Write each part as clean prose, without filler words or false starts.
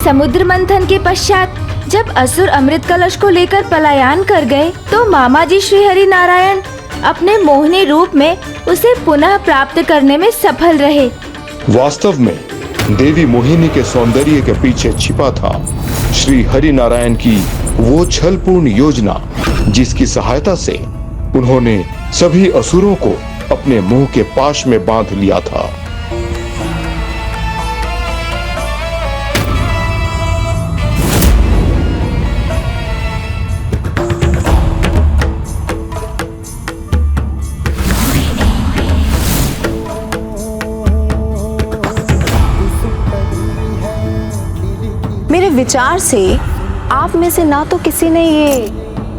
समुद्र मंथन के पश्चात जब असुर अमृत कलश को लेकर पलायन कर गए, तो मामा जी श्री हरि नारायण अपने मोहिनी रूप में उसे पुनः प्राप्त करने में सफल रहे। वास्तव में देवी मोहिनी के सौंदर्य के पीछे छिपा था श्री हरि नारायण की वो छलपूर्ण योजना, जिसकी सहायता से उन्होंने सभी असुरों को अपने मुंह के पाश में बांध लिया था। मेरे विचार से आप में से ना तो किसी ने ये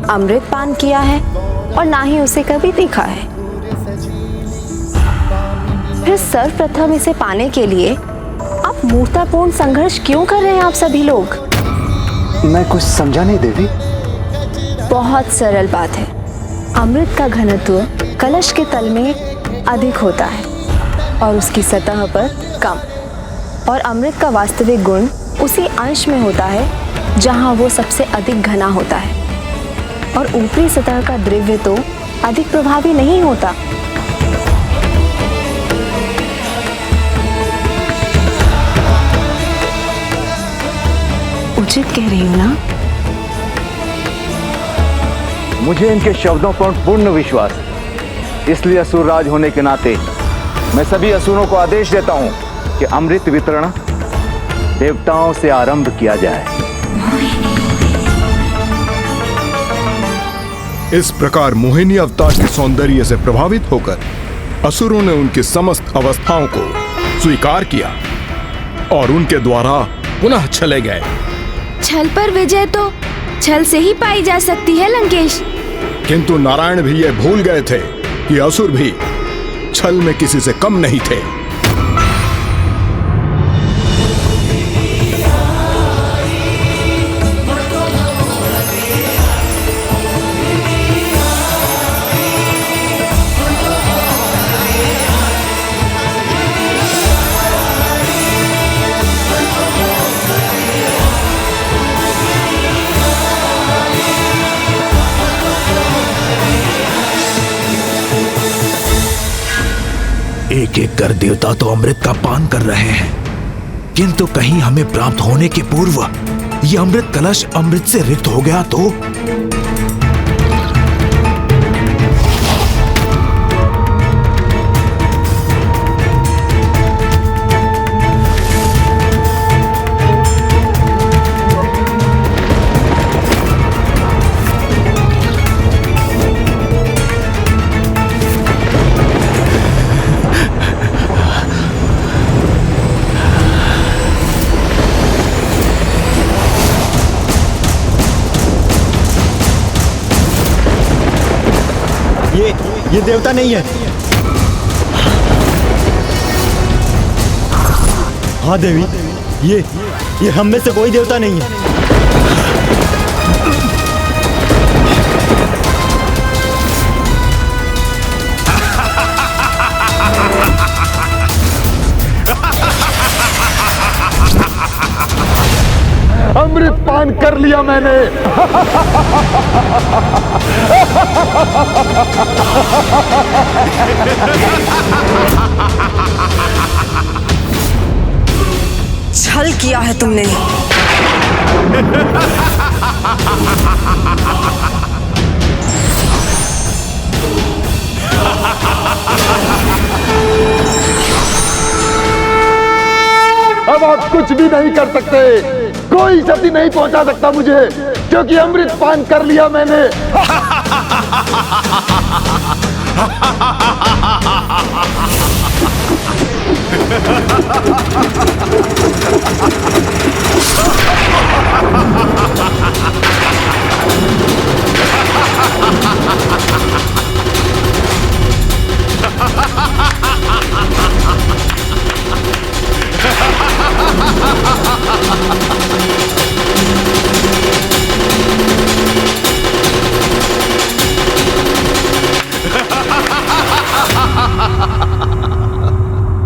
अमृत पान किया है और ना ही उसे कभी देखा है। फिर सर्वप्रथम इसे पाने के लिए आप मूर्खतापूर्ण संघर्ष क्यों कर रहे हैं आप सभी लोग? मैं कुछ समझा नहीं देवी। बहुत सरल बात है। अमृत का घनत्व कलश के तल में अधिक होता है और उसकी सतह पर कम, और अमृत का वास्तविक गुण उसी अंश में होता है जहां वो सबसे अधिक घना होता है, और ऊपरी सतह का द्रव्य तो अधिक प्रभावी नहीं होता। उचित कह रही हूं ना? मुझे इनके शब्दों पर पूर्ण विश्वास है, इसलिए असुर राज होने के नाते मैं सभी असुरों को आदेश देता हूं कि अमृत वितरण देवताओं से आरंभ किया जाए। इस प्रकार मोहिनी अवतार के सौंदर्य से प्रभावित होकर असुरों ने उनकी समस्त अवस्थाओं को स्वीकार किया और उनके द्वारा पुनः छले गए। छल पर विजय तो छल से ही पाई जा सकती है लंकेश। किंतु नारायण भी ये भूल गए थे कि असुर भी छल में किसी से कम नहीं थे। एक एक कर देवता तो अमृत का पान कर रहे हैं, किंतु कहीं हमें प्राप्त होने के पूर्व यह अमृत कलश अमृत से रिक्त हो गया तो? ये देवता नहीं है। हाँ देवी, ये हम में से कोई देवता नहीं है। अमृत पान कर लिया मैंने। छल किया है तुमने। अब आप कुछ भी नहीं कर सकते, कोई क्षति नहीं पहुंचा सकता मुझे, क्योंकि अमृत पान कर लिया मैंने।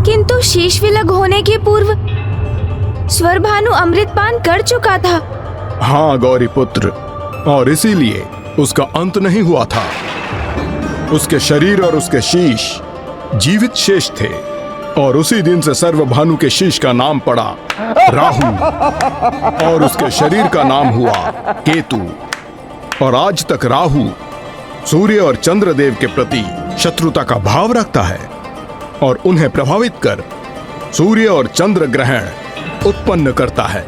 किंतु शीश विलग होने के पूर्व स्वर भानु अमृतपान कर चुका था। हाँ गौरी पुत्र, और इसीलिए उसका अंत नहीं हुआ था। उसके शरीर और उसके शीश जीवित शेष थे, और उसी दिन से सर्वभानु के शीश का नाम पड़ा राहु, और उसके शरीर का नाम हुआ केतु। और आज तक राहु सूर्य और चंद्रदेव के प्रति शत्रुता का भाव रखता है, और उन्हें प्रभावित कर सूर्य और चंद्र ग्रहण उत्पन्न करता है,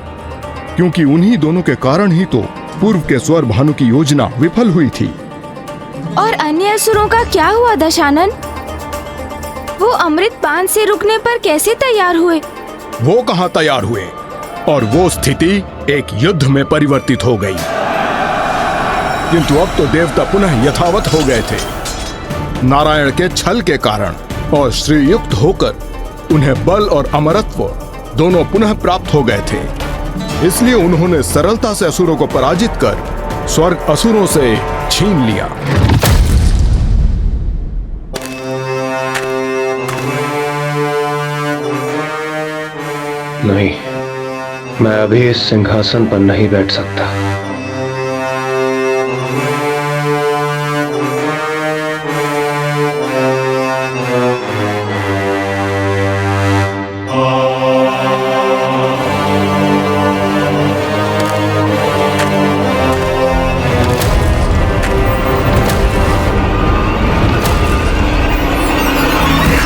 क्योंकि उन्हीं दोनों के कारण ही तो पूर्व के स्वर भानु की योजना विफल हुई थी। और अन्य असुरों का क्या हुआ दशानन? वो अमृतपान से रुकने पर कैसे तैयार हुए? वो कहाँ तैयार हुए, और वो स्थिति एक युद्ध में परिवर्तित हो गई। किंतु अब तो देवता पुनः यथावत हो गए थे। नारायण के छल के कारण और श्रीयुक्त होकर उन्हें बल और अमरत्व दोनों पुनः प्राप्त हो गए थे। इसलिए उन्होंने सरलता से असुरों को पराजित कर स्वर्ग असुरों से छीन लिया। नहीं, मैं अभी इस सिंहासन पर नहीं बैठ सकता।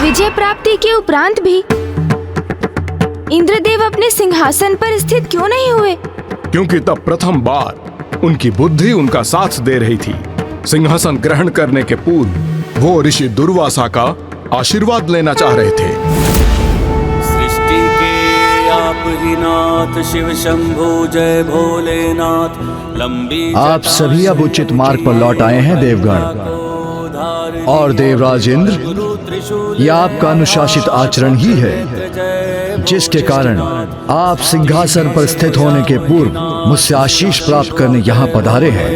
विजय प्राप्ति के उपरांत भी इंद्रदेव अपने सिंहासन पर स्थित क्यों नहीं हुए? क्योंकि तब प्रथम बार उनकी बुद्धि उनका साथ दे रही थी। सिंहासन ग्रहण करने के पूर्व वो ऋषि दुर्वासा का आशीर्वाद लेना चाह रहे थे। सृष्टि के आप ही नाथ, शिव शंभो जय भोलेनाथ। लंबी आप सभी अब उचित मार्ग पर लौट आए हैं देवगण और देवराज इंद्र। यह आपका अनुशासित आचरण ही है जिसके कारण आप सिंहासन पर स्थित होने के पूर्व मुझसे आशीष प्राप्त करने यहाँ पधारे हैं।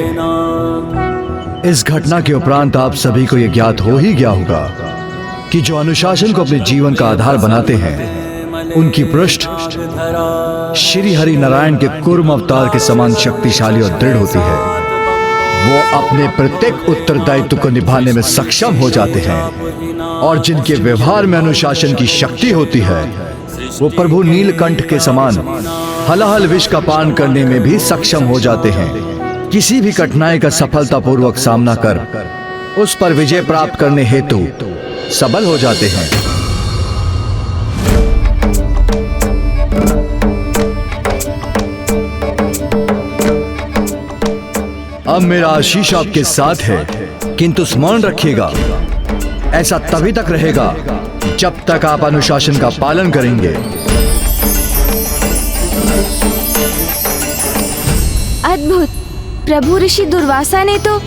इस घटना के उपरांत आप सभी को यह ज्ञात हो ही गया होगा कि जो अनुशासन को अपने जीवन का आधार बनाते हैं उनकी पृष्ठ श्री हरि नारायण के कूर्म अवतार के समान शक्तिशाली और दृढ़ होती है। वो अपने प्रत्येक उत्तरदायित्व को निभाने में सक्षम हो जाते हैं, और जिनके व्यवहार में अनुशासन की शक्ति होती है वो प्रभु नीलकंठ के समान हलाहल विष का पान करने में भी सक्षम हो जाते हैं। किसी भी कठिनाई का सफलतापूर्वक सामना कर उस पर विजय प्राप्त करने हेतु सबल हो जाते हैं। अब मेरा आशीष आपके साथ है, किंतु स्मरण रखिएगा ऐसा तभी तक रहेगा जब तक आप अनुशासन का पालन करेंगे। अद्भुत! प्रभु ऋषि दुर्वासा ने तो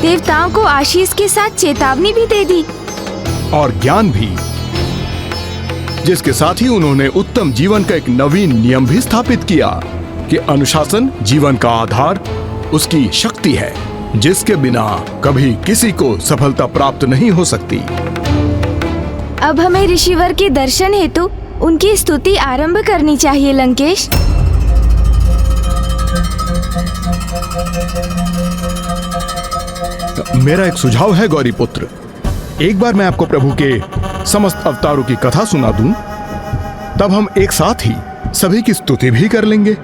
देवताओं को आशीष के साथ चेतावनी भी दे दी और ज्ञान भी, जिसके साथ ही उन्होंने उत्तम जीवन का एक नवीन नियम भी स्थापित किया कि अनुशासन जीवन का आधार उसकी शक्ति है, जिसके बिना कभी किसी को सफलता प्राप्त नहीं हो सकती। अब हमें ऋषिवर के दर्शन हेतु उनकी स्तुति आरंभ करनी चाहिए लंकेश। मेरा एक सुझाव है गौरी पुत्र, एक बार मैं आपको प्रभु के समस्त अवतारों की कथा सुना दूं, तब हम एक साथ ही सभी की स्तुति भी कर लेंगे।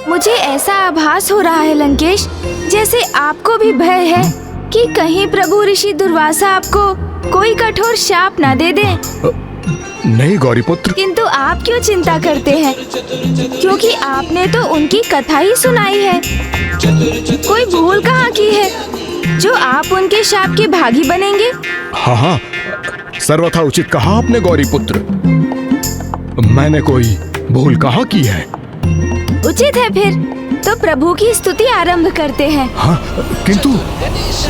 मुझे ऐसा आभास हो रहा है लंकेश, जैसे आपको भी भय है कि कहीं प्रभु ऋषि दुर्वासा आपको कोई कठोर शाप ना दे दें। नहीं गौरी पुत्र। किंतु आप क्यों चिंता करते हैं, क्योंकि आपने तो उनकी कथा ही सुनाई है। कोई भूल कहाँ की है जो आप उनके शाप के भागी बनेंगे? हाँ, सर्वथा उचित कहा आपने गौरी पुत्र। मैंने कोई भूल कहाँ की है। उचित है फिर तो प्रभु की स्तुति आरंभ करते हैं। हाँ, किंतु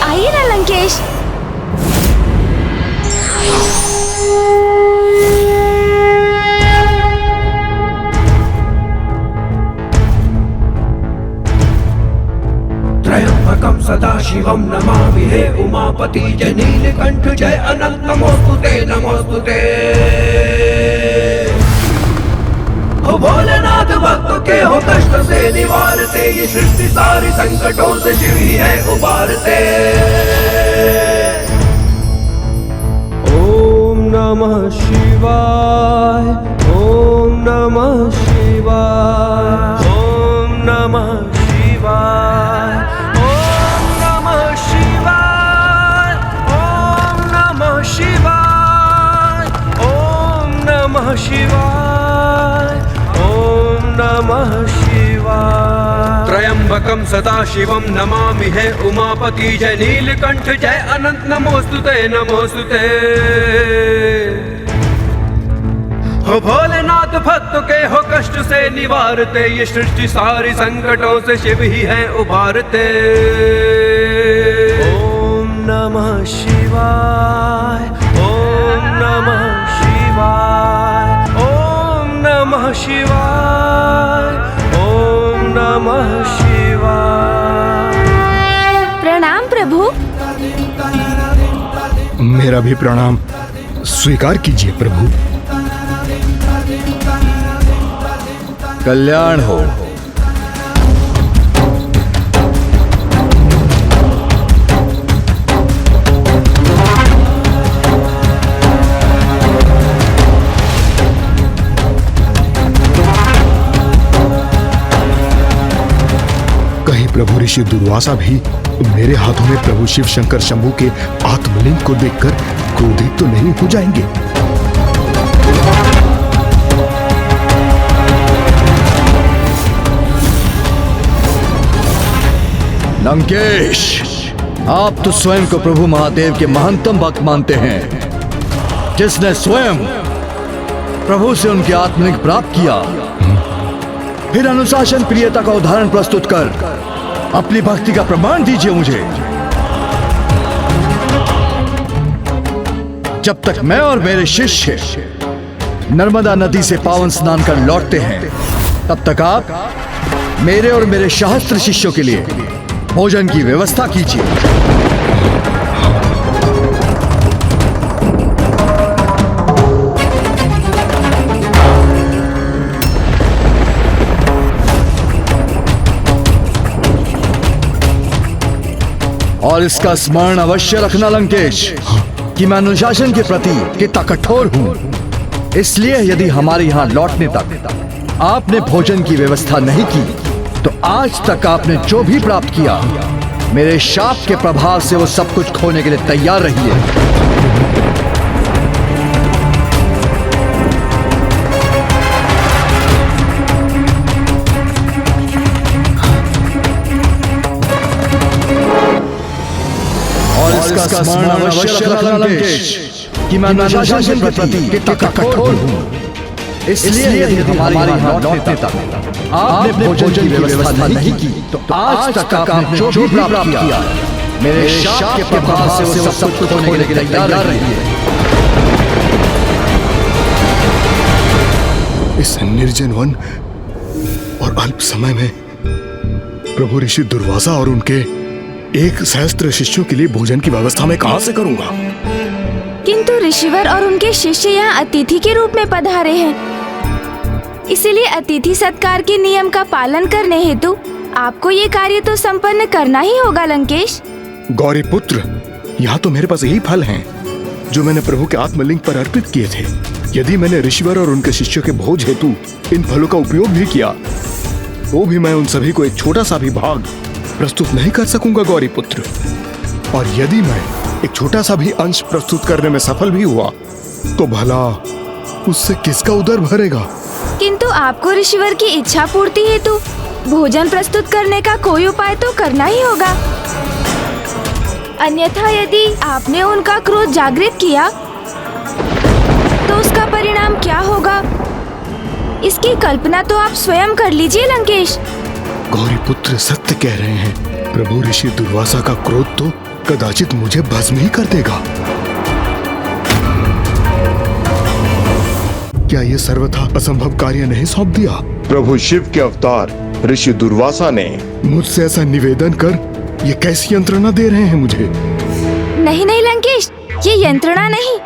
आइए ना लंकेश। त्रयंबकं सदाशिवं नमामि हे उमापति जय नीलकंठ जय अनंत नमोस्तुते नमोस्तुते। हो भोलेनाथ भक्तों के हो कष्ट से निवारते, ये सृष्टि सारी संकटों से शिव ही है उबारते। ओम नमः शिवाय, ओम नमः शिवाय, ओम नमः शिवाय, ओम नमः शिवाय, ओम नमः शिवाय, ओम नमः शिवाय, ओम नमः शिवाय। त्र्यंबकं सदाशिवं नमामि है उमापति, जय नीलकंठ जय अनंत नमोस्तुते नमोस्तुते। हो भोलेनाथ भक्तों के हो कष्ट से निवारते, ये सृष्टि सारी संकटों से शिव ही है उबारते। ओम नमः शिवाय, ओम नमः शिवाय, ओम नमः शिवाय, ओम नमः शिवाय। प्रणाम प्रभु। मेरा भी प्रणाम स्वीकार कीजिए प्रभु। कल्याण हो। कहीं प्रभु ऋषि दुर्वासा भी मेरे हाथों में प्रभु शिव शंकर शंभू के आत्मलिंग को देखकर क्रोधित तो नहीं हो जाएंगे? लंकेश, आप तो स्वयं को प्रभु महादेव के महंतम भक्त मानते हैं, जिसने स्वयं प्रभु से उनके आत्मलिंग प्राप्त किया। फिर अनुशासन प्रियता का उदाहरण प्रस्तुत कर अपनी भक्ति का प्रमाण दीजिए मुझे। जब तक मैं और मेरे शिष्य नर्मदा नदी से पावन स्नान कर लौटते हैं, तब तक आप मेरे और मेरे सहस्त्र शिष्यों के लिए भोजन की व्यवस्था कीजिए। और इसका स्मरण अवश्य रखना लंकेश कि मैं अनुशासन के प्रति कितना कठोर हूं। इसलिए यदि हमारे यहां लौटने तक आपने भोजन की व्यवस्था नहीं की, तो आज तक आपने जो भी प्राप्त किया, मेरे शाप के प्रभाव से वो सब कुछ खोने के लिए तैयार रहिए। और इसका स्मरण अवश्य रखना लंकेश कि मैं अनुशासन के प्रति कितना कठोर हूं। इसलिए यदि हमारे यहाँ लौटने तक आपने भोजन की व्यवस्था नहीं की, तो आज तक आपने जो भी प्राप्त किया, मेरे शाप के प्रभाव से वो सब कुछ खोने के लिए तैयार रहिए। इस निर्जन वन और अल्प समय में प्रभु ऋषि दुर्वासा और उनके 1 सहस्त्र शिष्यों के लिए भोजन की व्यवस्था मैं कहां से करूंगा? किंतु ऋषिवर और उनके शिष्य यहाँ अतिथि के रूप में पधारे हैं, इसीलिए अतिथि सत्कार के नियम का पालन करने हेतु आपको ये कार्य तो संपन्न करना ही होगा लंकेश। गौरी पुत्र, यहाँ तो मेरे पास यही फल हैं जो मैंने प्रभु के आत्मलिंग पर अर्पित किए थे। यदि मैंने ऋषिवर और उनके शिष्यों के भोज हेतु इन फलों का उपयोग भी किया, तो भी मैं उन सभी को एक छोटा सा भी भाग प्रस्तुत नहीं कर सकूंगा गौरी पुत्र। और यदि मैं एक छोटा सा भी अंश प्रस्तुत करने में सफल भी हुआ, तो भला उससे किसका उदर भरेगा? किंतु आपको ऋषिवर की इच्छा पूर्ति हेतु भोजन प्रस्तुत करने का कोई उपाय तो करना ही होगा, अन्यथा यदि आपने उनका क्रोध जागृत किया तो उसका परिणाम क्या होगा, इसकी कल्पना तो आप स्वयं कर लीजिए लंकेश। गौरी पुत्र सत्य कह रहे हैं। प्रभु ऋषि दुर्वासा का क्रोध तो कदाचित मुझे भस्म ही कर देगा। क्या ये सर्वथा असंभव कार्य नहीं सौंप दिया? प्रभु शिव के अवतार ऋषि दुर्वासा ने मुझसे ऐसा निवेदन कर ये कैसी यंत्रणा दे रहे हैं मुझे? नहीं नहीं लंकेश, ये यंत्रणा नहीं,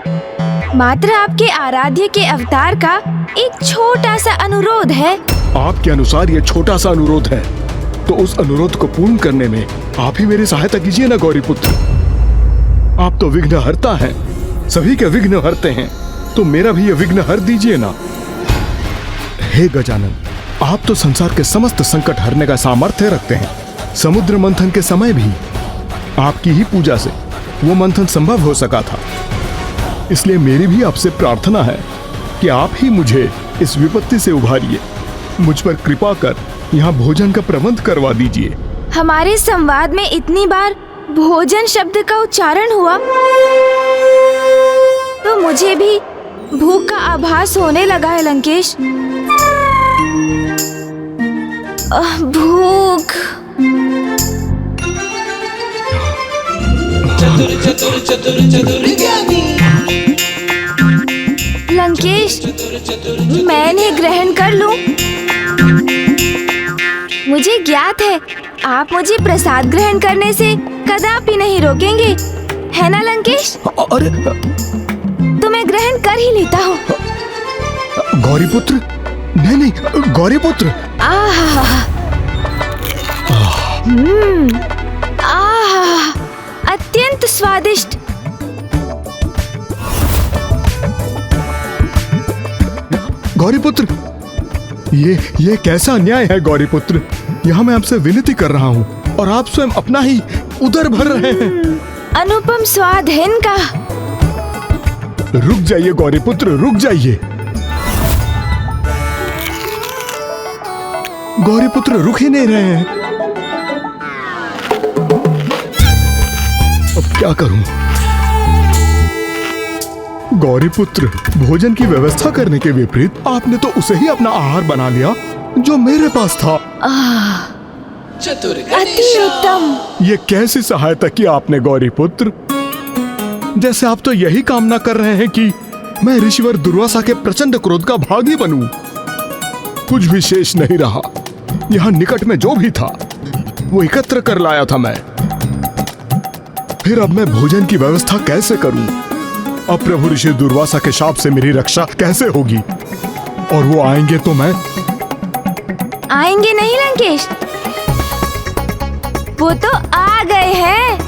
मात्र आपके आराध्य के अवतार का एक छोटा सा अनुरोध है। आपके अनुसार ये छोटा सा अनुरोध है, तो उस अनुरोध को पूर्ण करने में आप ही मेरी सहायता कीजिए ना गौरी पुत्र। आप तो विघ्न हरता हैं, सभी के विघ्न हरते हैं, तो मेरा भी ये विघ्न हर दीजिए ना। हे गजानन, आप तो संसार के समस्त संकट हरने का सामर्थ्य रखते हैं। समुद्र मंथन के समय भी आपकी ही पूजा से वो मंथन संभव हो सका था। इसलिए मेरी भी आपसे प्रार्थना है कि आप ही मुझे इस विपत्ति से उभारिए। मुझ पर कृपा कर यहाँ भोजन का प्रबंध करवा दीजिए। हमारे संवाद में इतनी बार भोजन शब्द का उच्चारण हुआ तो मुझे भी भूख का आभास होने लगा है लंकेश। भूख। लंकेश, मैं इन्हें ग्रहण कर लूं? मुझे ज्ञात है आप मुझे प्रसाद ग्रहण करने से कदापि नहीं रोकेंगे, है ना लंकेश? अरे तो मैं ग्रहण कर ही लेता हूँ। गौरी पुत्र, नहीं, गौरी पुत्र। आहा, आहा, अत्यंत स्वादिष्ट। गौरी पुत्र, ये कैसा अन्याय है गौरी पुत्र। यहाँ मैं आपसे विनती कर रहा हूँ और आप स्वयं अपना ही उदर भर रहे हैं। अनुपम स्वाद है इनका। रुक जाइए गौरी पुत्र, रुक जाइए। गौरी पुत्र रुक ही नहीं रहे हैं। अब क्या करूं? गौरी पुत्र, भोजन की व्यवस्था करने के विपरीत आपने तो उसे ही अपना आहार बना लिया जो मेरे पास था। अति उत्तम। ये कैसी सहायता की आपने गौरी पुत्र? जैसे आप तो यही कामना कर रहे हैं कि मैं ऋषिवर दुर्वासा के प्रचंड क्रोध का भागी बनूं। कुछ भी शेष नहीं रहा। यहाँ निकट में जो भी था वो एकत्र कर लाया था मैं। फिर अब मैं भोजन की व्यवस्था कैसे करूं? अब प्रभु ऋषि दुर्वासा के शाप से मेरी रक्षा कैसे होगी? और वो आएंगे तो मैं? आएंगे नहीं लंकेश, वो तो आ गए हैं।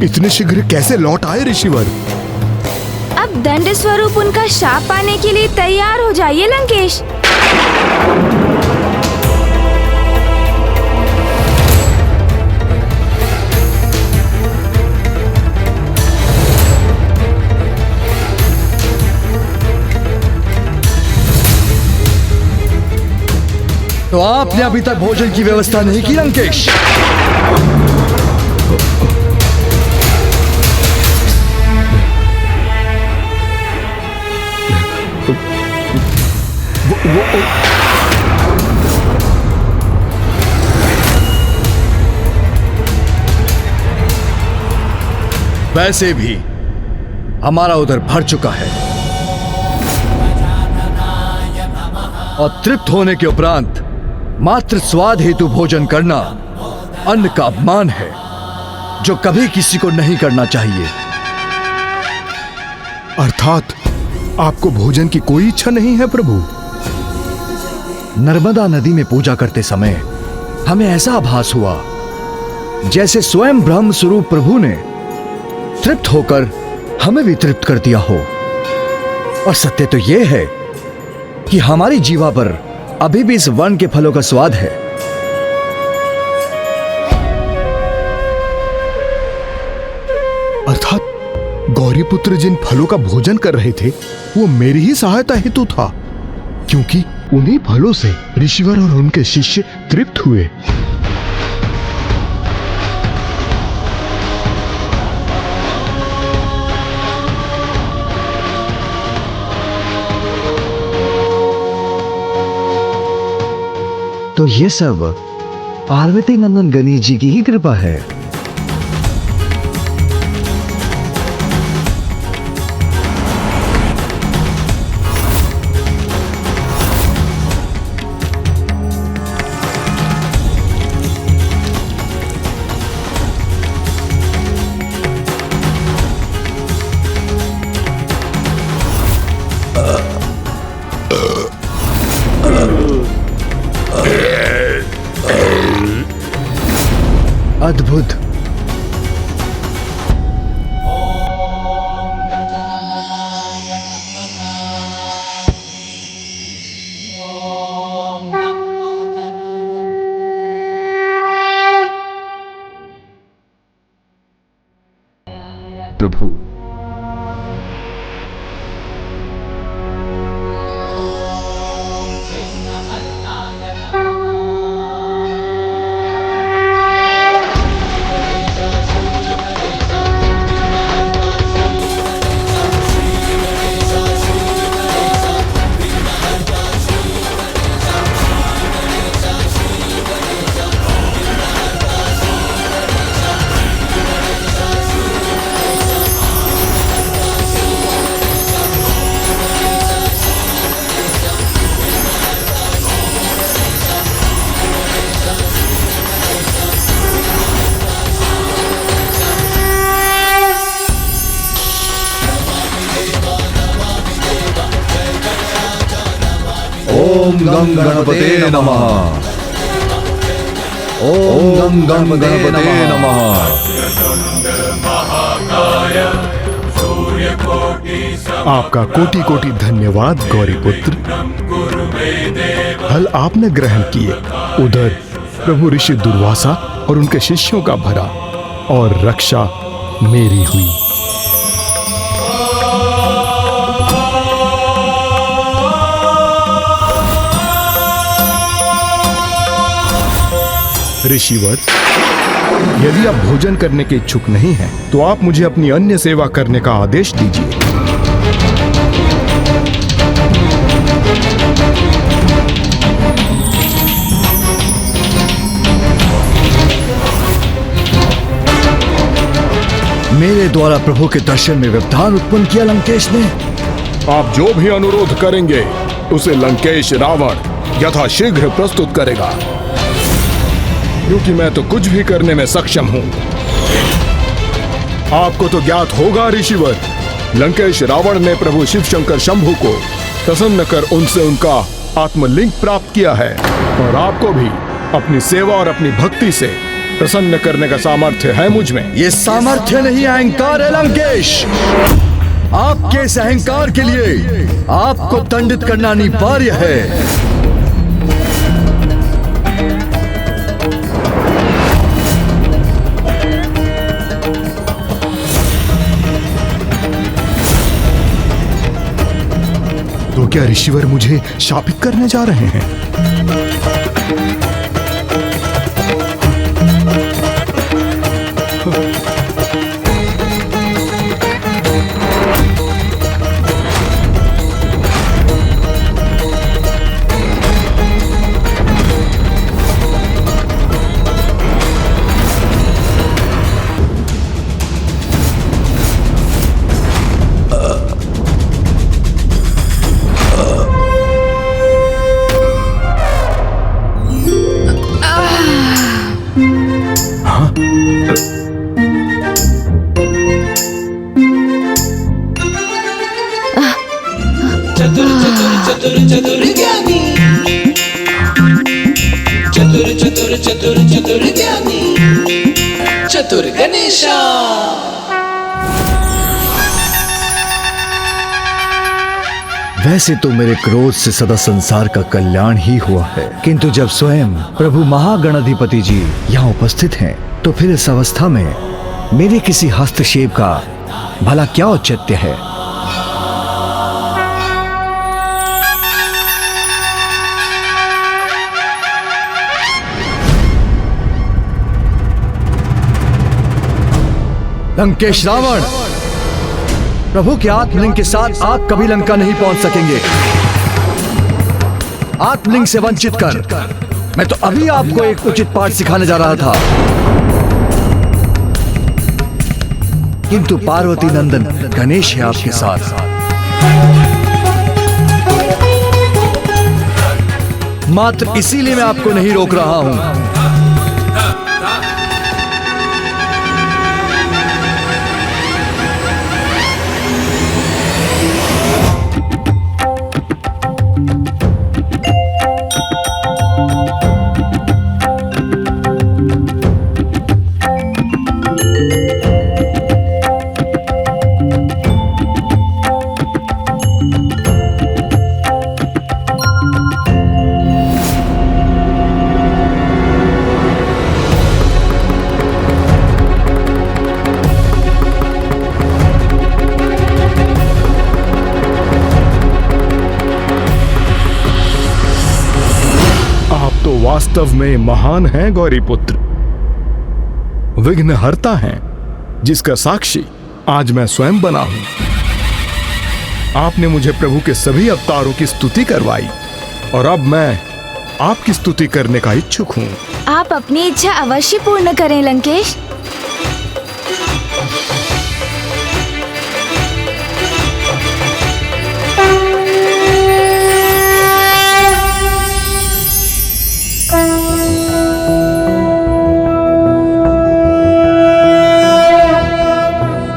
इतने शीघ्र कैसे लौट आए ऋषिवर? अब दंड स्वरूप उनका शाप पाने के लिए तैयार हो जाइए लंकेश। तो आपने अभी तक भोजन की व्यवस्था नहीं की लंकेश? वैसे भी हमारा उधर भर चुका है और तृप्त होने के उपरांत मात्र स्वाद हेतु भोजन करना अन्न का अपमान है, जो कभी किसी को नहीं करना चाहिए। अर्थात आपको भोजन की कोई इच्छा नहीं है प्रभु? नर्मदा नदी में पूजा करते समय हमें ऐसा आभास हुआ जैसे स्वयं ब्रह्म स्वरूप प्रभु ने तृप्त होकर हमें भी तृप्त कर दिया हो। और सत्य तो यह है कि हमारी जीवा पर अभी भी इस वन के फलों का स्वाद है। अर्थात गौरीपुत्र जिन फलों का भोजन कर रहे थे वो मेरी ही सहायता हेतु था, क्योंकि उन्हीं फलों से ऋषिवर और उनके शिष्य तृप्त हुए। तो ये सब पार्वती नंदन गणेश जी की ही कृपा है। ओम गं गणपते नमः। ओम गं गणपते नमः। आपका कोटि कोटि धन्यवाद गौरीपुत्र। फल आपने ग्रहण किए, उधर प्रभु ऋषि दुर्वासा और उनके शिष्यों का भरा, और रक्षा मेरी हुई। ऋषिवर, यदि आप भोजन करने के इच्छुक नहीं हैं, तो आप मुझे अपनी अन्य सेवा करने का आदेश दीजिए। मेरे द्वारा प्रभु के दर्शन में व्यवधान उत्पन्न किया लंकेश ने। आप जो भी अनुरोध करेंगे उसे लंकेश रावण यथाशीघ्र प्रस्तुत करेगा, क्योंकि मैं तो कुछ भी करने में सक्षम हूं। आपको तो ज्ञात होगा ऋषिवर, लंकेश रावण ने प्रभु शिव शंकर शंभु को प्रसन्न कर उनसे उनका आत्मलिंग प्राप्त किया है, और आपको भी अपनी सेवा और अपनी भक्ति से प्रसन्न करने का सामर्थ्य है मुझ में। ये सामर्थ्य नहीं, अहंकार है लंकेश। आपके इस अहंकार के लिए आपको दंडित करना अनिवार्य है। तो क्या ऋषिवर मुझे शापित करने जा रहे हैं? चतुर ज्ञानी, चतुर ज्ञानी, चतुर गणेशा। वैसे तो मेरे क्रोध से सदा संसार का कल्याण ही हुआ है, किंतु जब स्वयं प्रभु महागणाधिपति जी यहाँ उपस्थित हैं, तो फिर इस अवस्था में मेरे किसी हस्तक्षेप का भला क्या औचित्य है? लंकेश रावण, प्रभु के आत्मलिंग के साथ आप कभी लंका नहीं पहुंच सकेंगे। आत्मलिंग से वंचित कर मैं तो अभी आपको एक उचित पाठ सिखाने जा रहा था, किंतु पार्वती नंदन गणेश है आपके साथ। मात्र इसीलिए मैं आपको नहीं रोक रहा हूं। वास्तव में महान हैं गौरीपुत्र, विघ्नहर्ता हैं, जिसका साक्षी आज मैं स्वयं बना हूं। आपने मुझे प्रभु के सभी अवतारों की स्तुति करवाई, और अब मैं आपकी स्तुति करने का इच्छुक हूं। आप अपनी इच्छा अवश्य पूर्ण करें लंकेश।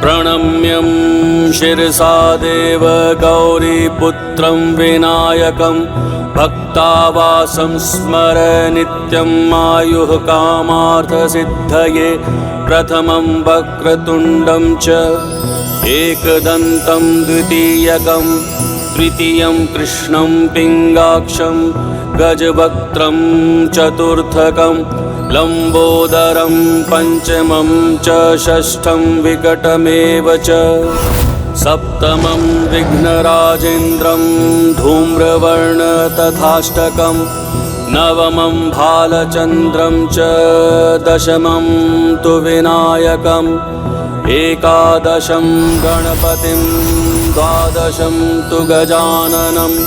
प्रणम्यं शिरसा देव गौरीपुत्रं विनायकं भक्तावासं स्मर नित्यं आयुः कामार्थसिद्धये प्रथमं वक्रतुण्डं च एकदन्तं द्वितीयकं तृतीयं कृष्णं पिङ्गाक्षं गजवक्त्रं चतुर्थकं लम्बोदरं पंचमं च षष्ठं विकटमेव च सप्तमं विघ्नराजेन्द्रं धूम्रवर्ण तथाष्टकं नवमं भालचन्द्रं च दशमं तु विनायकम् एकादशं गणपतिं द्वादशं तु गजाननम्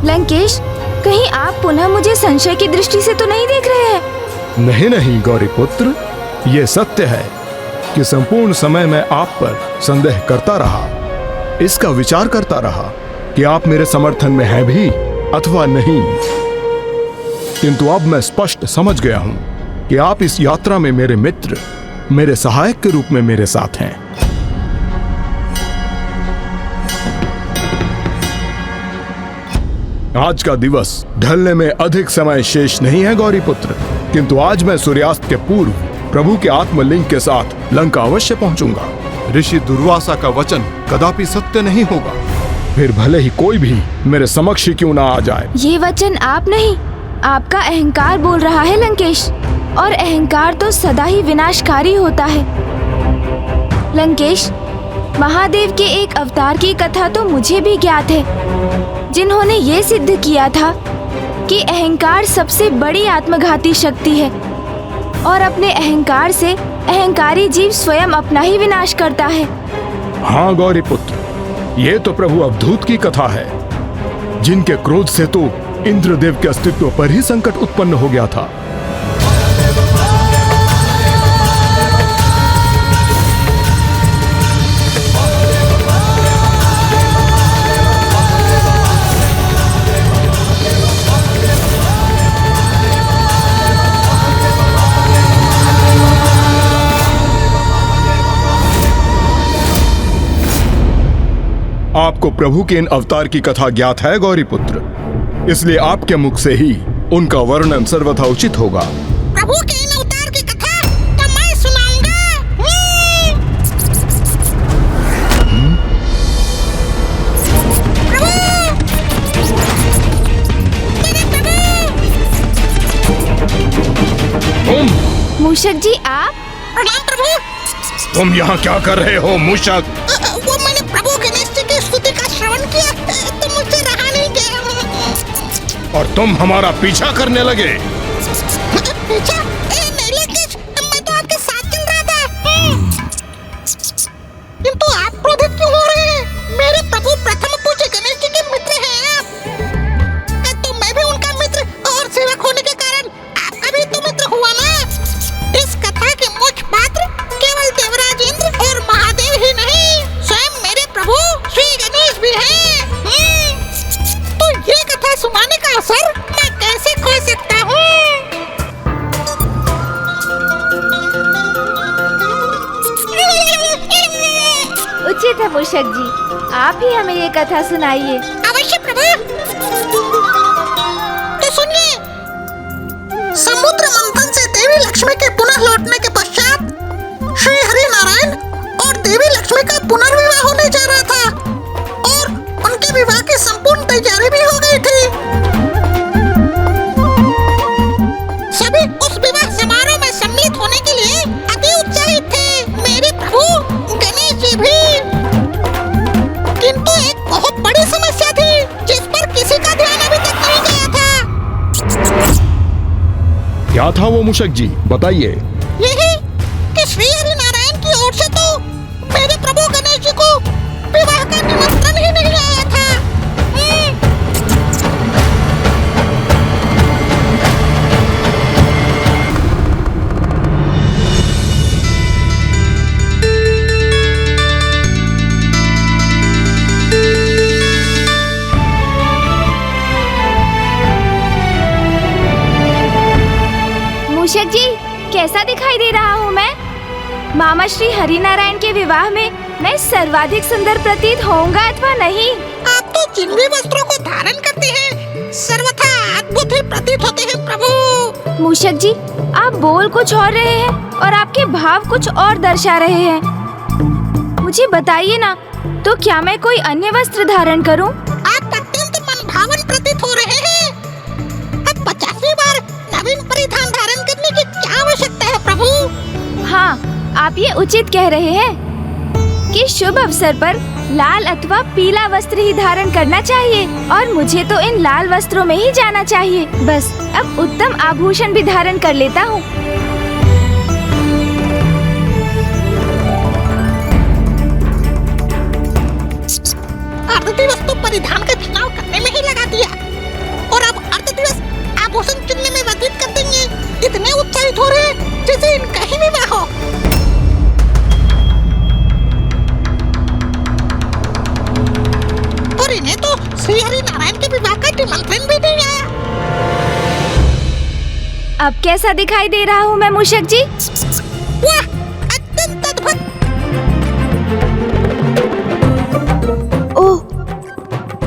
लंकेश, कहीं आप पुनः मुझे संशय की दृष्टि से तो नहीं देख रहे हैं? नहीं नहीं गौरीपुत्र, ये सत्य है कि संपूर्ण समय मैं आप पर संदेह करता रहा, इसका विचार करता रहा कि आप मेरे समर्थन में हैं भी अथवा नहीं। किंतु अब मैं स्पष्ट समझ गया हूं कि आप इस यात्रा में मेरे मित्र, मेरे सहायक के रूप में मेरे साथ हैं। आज का दिवस ढलने में अधिक समय शेष नहीं है गौरीपुत्र, किंतु आज मैं सूर्यास्त के पूर्व प्रभु के आत्मलिंग के साथ लंका अवश्य पहुंचूंगा। ऋषि दुर्वासा का वचन कदापि सत्य नहीं होगा, फिर भले ही कोई भी मेरे समक्ष ही क्यों ना आ जाए। ये वचन आप नहीं, आपका अहंकार बोल रहा है लंकेश, और अहंकार तो सदा ही विनाशकारी होता है। लंकेश, महादेव के एक अवतार की कथा तो मुझे भी ज्ञात है, जिन्होंने ये सिद्ध किया था कि अहंकार सबसे बड़ी आत्मघाती शक्ति है और अपने अहंकार से अहंकारी जीव स्वयं अपना ही विनाश करता है। हाँ गौरीपुत्र, ये तो प्रभु अवधूत की कथा है, जिनके क्रोध से तो इंद्रदेव के अस्तित्व पर ही संकट उत्पन्न हो गया था। आपको प्रभु के इन अवतार की कथा ज्ञात है गौरीपुत्र, इसलिए आपके मुख से ही उनका वर्णन सर्वथा उचित होगा। प्रभु के इन अवतार की कथा तो मैं सुनाऊंगा। तुम मूषक जी, आप? प्रणाम प्रभु। तुम यहाँ क्या कर रहे हो मूषक? वो मैंने प्रभु गणेश जी की स्तुति का श्रवण किया तो मुझसे रहा नहीं गया। और तुम हमारा पीछा करने लगे? पीछा? नहीं लंकेश, मैं तो आपके साथ चल रहा था। किंतु आप क्रोधित क्यों हो रहे हैं? मेरे प्रभु प्रथम पूज्य गणेश जी के मित्र हैं आप। तो मैं भी उनका मित्र और सेवक होने के कारण आपका भी तो मित्र हुआ ना। इस कथा के मुख्य पात्र केवल देवराज इंद्र और महादेव ही नहीं, स्वयं मेरे प्रभु श्री गणेश भी हैं। तो ये कथा सुनाने का असर मैं कैसे खो सकता हूँ? उचित है मूषक जी, आप ही हमें ये कथा सुनाइए। अवश्य प्रभु। तो सुनिए, समुद्र मंथन से देवी लक्ष्मी के पुनः लौटने के पश्चात श्री हरि नारायण और देवी लक्ष्मी का पुनर्विवाह होने जा रहा था और उनके विवाह की संपूर्ण तैयारी भी हो गई थी। सभी उस विवाह समारोह में सम्मिलित होने के लिए अति उत्साहित थे, मेरे प्रभु गणेश जी भी। किंतु एक बहुत बड़ी समस्या थी जिस पर किसी का ध्यान अभी तक नहीं गया था। क्या था वो मूषक जी, बताइए। यही कि श्री हरि नारायण की ओर से तो मेरे प्रभु गणेश जी को विवाह का निमंत्रण ही नहीं आया था। मामा श्री हरिनारायण के विवाह में मैं सर्वाधिक सुंदर प्रतीत होऊंगा अथवा नहीं? आप तो जिन भी वस्त्रों को धारण करते हैं सर्वथा अद्भुत ही प्रतीत होते हैं प्रभु। मूषक जी, आप बोल कुछ और रहे हैं और आपके भाव कुछ और दर्शा रहे हैं। मुझे बताइए ना, तो क्या मैं कोई अन्य वस्त्र धारण करूं? आप अत्यंत मनभावन प्रतीत हो रहे हैं। अब 50वीं बार नवीन परिधान धारण करने की क्या आवश्यकता है प्रभु? हाँ, आप ये उचित कह रहे हैं कि शुभ अवसर पर लाल अथवा पीला वस्त्र ही धारण करना चाहिए और मुझे तो इन लाल वस्त्रों में ही जाना चाहिए। बस अब उत्तम आभूषण भी धारण कर लेता हूँ। अर्ध दिवस तो परिधान का चुनाव करने में ही लगा दिया और अब अर्ध दिवस आभूषण चुनने में व्यतीत कर देंगे। इतने उत्साहित हो रहे हैं जैसे इनका ही विवाह हो। और इन्हें तो श्री हरि नारायण के विवाह का निमंत्रण भी नहीं आया। अब कैसा दिखाई दे रहा हूँ मैं मूषक जी? वाह, अत्यंत अद्भुत। ओह,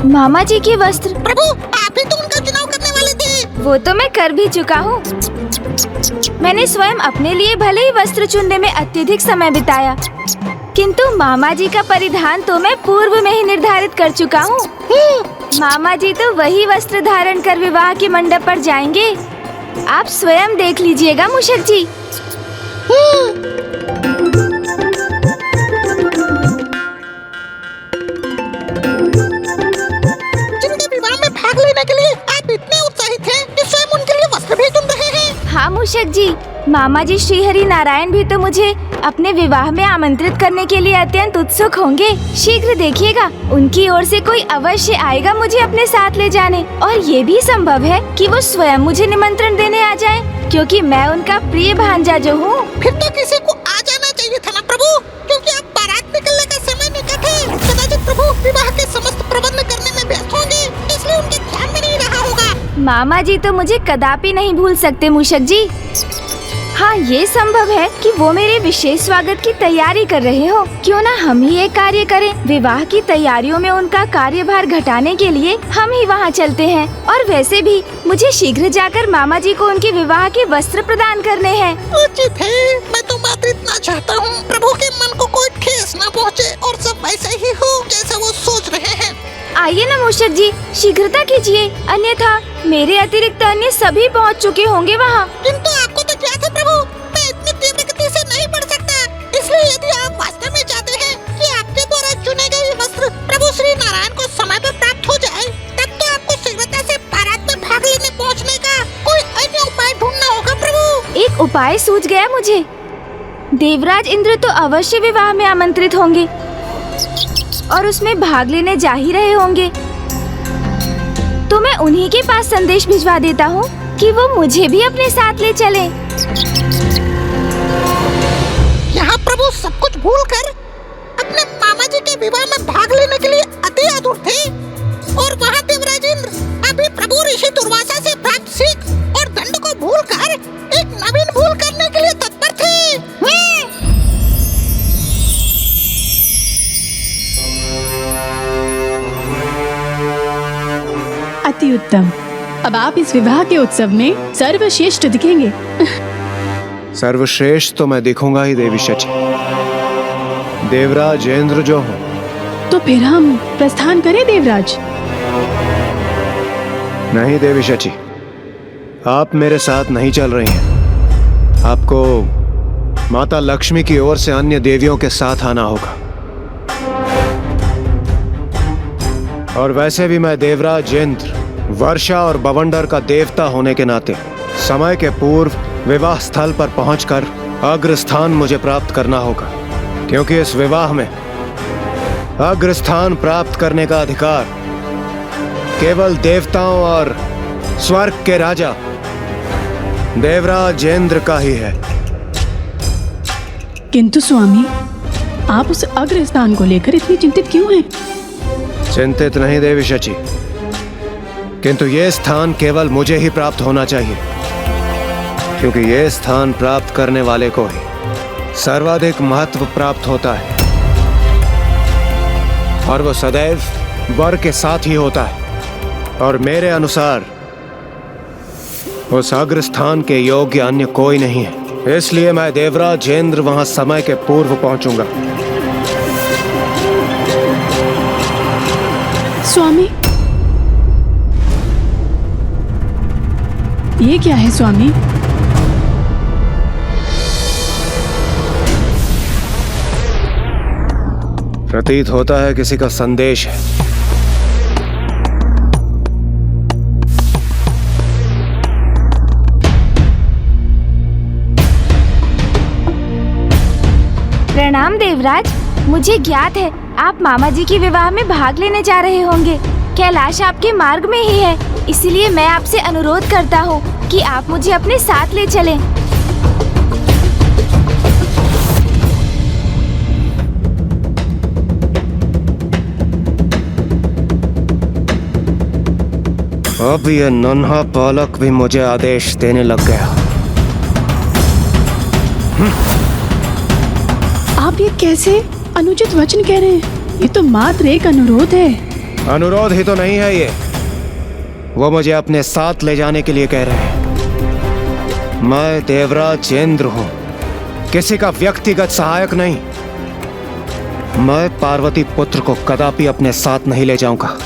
मामा जी के वस्त्र। प्रभु, आप ही तो उनका चुनाव करने वाले थे। वो तो मैं कर भी चुका हूँ। मैंने स्वयं अपने लिए भले ही वस्त्र चुनने में अत्यधिक समय बिताया, किंतु मामा जी का परिधान तो मैं पूर्व में ही निर्धारित कर चुका हूँ। मामा जी तो वही वस्त्र धारण कर विवाह के मंडप पर जाएंगे। आप स्वयं देख लीजिएगा मूषक जी। जिनके विवाह में भाग लेने के लिए आप इतने उत्साहित हैं कि स्वयं उनके लिए वस्त्र भी चुन रहे हैं। हाँ मूषक जी, मामा जी श्री हरि नारायण भी तो मुझे अपने विवाह में आमंत्रित करने के लिए अत्यंत उत्सुक होंगे। शीघ्र देखिएगा, उनकी ओर से कोई अवश्य आएगा मुझे अपने साथ ले जाने। और ये भी संभव है कि वो स्वयं मुझे निमंत्रण देने आ जाए, क्योंकि मैं उनका प्रिय भांजा जो हूँ। फिर तो किसी को आ जाना चाहिए था ना प्रभु, क्योंकि अब बारात निकलने का समय निकट है। कदाचित प्रभु विवाह के समस्त प्रबंध करने में व्यस्त होंगे, इसलिए उनके ध्यान में नहीं रहा होगा। मामा जी तो मुझे कदापि नहीं भूल सकते मूषक जी। हाँ, ये संभव है कि वो मेरे विशेष स्वागत की तैयारी कर रहे हो। क्यों ना हम ही एक कार्य करें, विवाह की तैयारियों में उनका कार्यभार घटाने के लिए हम ही वहाँ चलते हैं। और वैसे भी मुझे शीघ्र जाकर मामा जी को उनके विवाह के वस्त्र प्रदान करने हैं। उचित है, मैं तो मात्र इतना चाहता हूँ प्रभु के मन को कोई ठेस न पहुँचे और सब वैसा ही हो जैसा वो सोच रहे हैं। आइए ना मूषक जी, शीघ्रता कीजिए, अन्यथा मेरे अतिरिक्त अन्य सभी पहुँच चुके होंगे वहाँ। किंतु आपको तो ज्ञात है प्रभु, मैं इतनी तीव्र गति से नहीं बढ़ सकता। इसलिए यदि आप वास्तव में चाहते हैं कि आपके द्वारा चुने गए वस्त्र प्रभु श्री नारायण को समय पर प्राप्त हो जाए, तब तो आपको शीघ्रता से बारात में भाग लेने पहुँचने का कोई अन्य उपाय ढूंढना होगा प्रभु। एक उपाय सूझ गया मुझे। देवराज इंद्र तो अवश्य विवाह में आमंत्रित होंगे और उसमें भाग लेने जा ही रहे होंगे, तो मैं उन्हीं के पास संदेश भिजवा देता हूँ कि वो मुझे भी अपने साथ ले चले। यहाँ प्रभु सब कुछ भूलकर अपने मामा जी के विवाह में भाग लेने के लिए अति आतुर थे, और वहाँ देवराज इंद्र अभी प्रभु ऋषि दुर्वासा से प्राप्त सीख और दंड को भूलकर एक नवीन भूल करने के लिए तत्पर थे। अति उत्तम। अब आप इस विवाह के उत्सव में सर्वश्रेष्ठ दिखेंगे। सर्वश्रेष्ठ तो मैं दिखूंगा ही देवी शची। देवराज इंद्र जो हो। तो फिर हम प्रस्थान करें देवराज? नहीं देवी शची, आप मेरे साथ नहीं चल रही हैं। आपको माता लक्ष्मी की ओर से अन्य देवियों के साथ आना होगा। और वैसे भी मैं देवराज इंद्र वर्षा और बवंडर का देवता होने के नाते समय के पूर्व विवाह स्थल पर पहुंचकर अग्रस्थान मुझे प्राप्त करना होगा, क्योंकि इस विवाह में अग्रस्थान प्राप्त करने का अधिकार केवल देवताओं और स्वर्ग के राजा देवराज इंद्र का ही है। किंतु स्वामी, आप उस अग्रस्थान को लेकर इतनी चिंतित क्यों हैं? चिंतित नहीं देवी शची, किंतु यह स्थान केवल मुझे ही प्राप्त होना चाहिए, क्योंकि यह स्थान प्राप्त करने वाले को ही सर्वाधिक महत्व प्राप्त होता है और वो सदैव वर के साथ ही होता है। और मेरे अनुसार उस अग्रस्थान के योग्य अन्य कोई नहीं है, इसलिए मैं देवराज इंद्र वहां समय के पूर्व पहुंचूंगा। स्वामी, ये क्या है स्वामी? प्रतीत होता है किसी का संदेश है। प्रणाम देवराज, मुझे ज्ञात है आप मामा जी के विवाह में भाग लेने जा रहे होंगे। कैलाश आपके मार्ग में ही है, इसलिए मैं आपसे अनुरोध करता हूँ कि आप मुझे अपने साथ ले चलें। अब ये नन्हा बालक भी मुझे आदेश देने लग गया। आप ये कैसे अनुचित वचन कह रहे हैं? ये तो मात्र एक अनुरोध है। अनुरोध ही तो नहीं है ये, वो मुझे अपने साथ ले जाने के लिए कह रहे हैं। मैं देवराज इंद्र हूँ, किसी का व्यक्तिगत सहायक नहीं। मैं पार्वती पुत्र को कदापि अपने साथ नहीं ले जाऊंगा,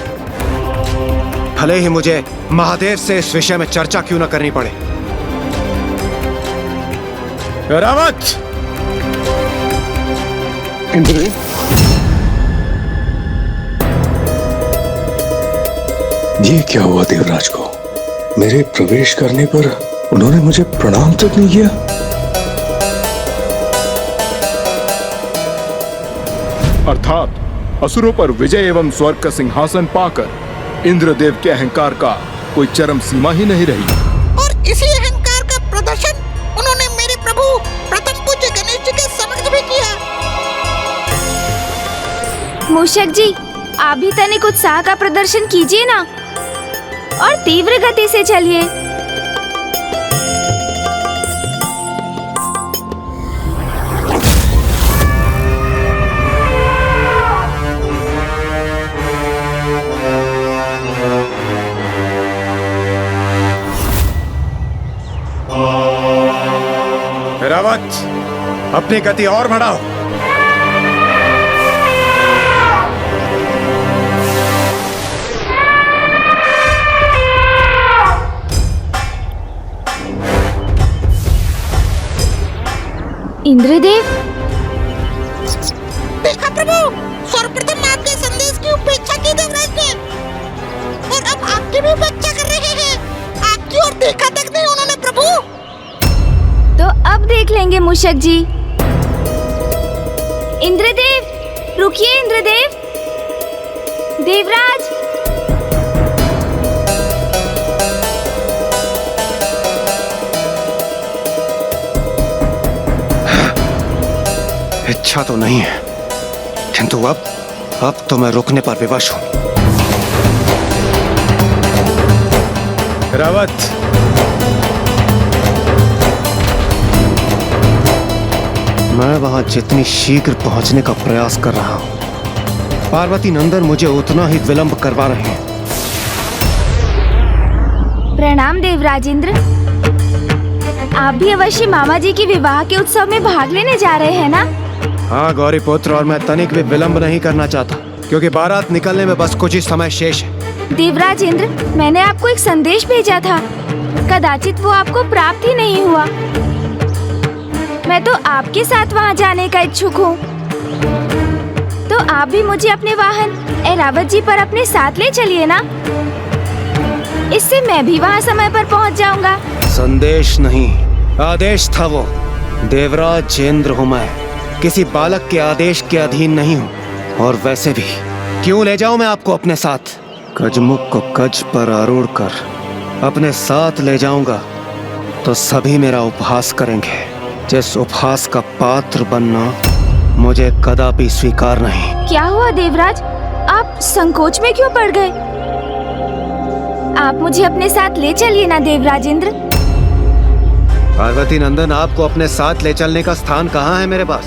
भले ही मुझे महादेव से इस विषय में चर्चा क्यों न करनी पड़े। रावत! इंद्र, ये क्या हुआ देवराज को? मेरे प्रवेश करने पर उन्होंने मुझे प्रणाम तक नहीं किया। अर्थात असुरों पर विजय एवं स्वर्ग का सिंहासन पाकर इंद्रदेव के अहंकार का कोई चरम सीमा ही नहीं रही। और इसी अहंकार का प्रदर्शन उन्होंने मेरे प्रभु प्रथम पूज्य गणेश जी के समक्ष भी किया। मूषक जी, आप भी तनिक उत्साह का प्रदर्शन कीजिए ना, और तीव्र गति से चलिए। रावत, अपनी गति और बढ़ाओ। इंद्रदेव, देखा प्रभु, सर्वप्रथम आपके संदेश की उपेक्षा की देवराज ने, और अब आपकी भी उपेक्षा कर रहे हैं। आपकी ओर देखा तक नहीं उन्होंने प्रभु। तो अब देख लेंगे मूषक जी। इंद्रदेव, रुकिए इंद्रदेव। देवराज, इच्छा तो नहीं है, किंतु अब तो मैं रुकने पर विवश हूं। रावत, मैं वहां जितनी शीघ्र पहुंचने का प्रयास कर रहा हूं, पार्वती नंदन मुझे उतना ही विलंब करवा रहे हैं। प्रणाम देवराज इंद्र। आप भी अवश्य मामा जी के विवाह के उत्सव में भाग लेने जा रहे हैं ना? हाँ गौरी पुत्र, और मैं तनिक भी विलंब नहीं करना चाहता, क्योंकि बारात निकलने में बस कुछ ही समय शेष है। देवराज इंद्र, मैंने आपको एक संदेश भेजा था, कदाचित वो आपको प्राप्त ही नहीं हुआ। मैं तो आपके साथ वहाँ जाने का इच्छुक हूँ, तो आप भी मुझे अपने वाहन ऐरावत जी पर अपने साथ ले चलिए ना। इससे मैं भी वहाँ समय पर पहुँच जाऊंगा। संदेश नहीं, आदेश था वो। देवराज इंद्र हूँ मैं, किसी बालक के आदेश के अधीन नहीं हूँ। और वैसे भी क्यों ले जाऊं मैं आपको अपने साथ? गजमुख को गज पर आरूढ़ कर अपने साथ ले जाऊंगा तो सभी मेरा उपहास करेंगे। जिस उपहास का पात्र बनना मुझे कदापि स्वीकार नहीं। क्या हुआ देवराज, आप संकोच में क्यों पड़ गए? आप मुझे अपने साथ ले चलिए ना देवराज इंद्र। पार्वती नंदन, आपको अपने साथ ले चलने का स्थान कहाँ है मेरे पास?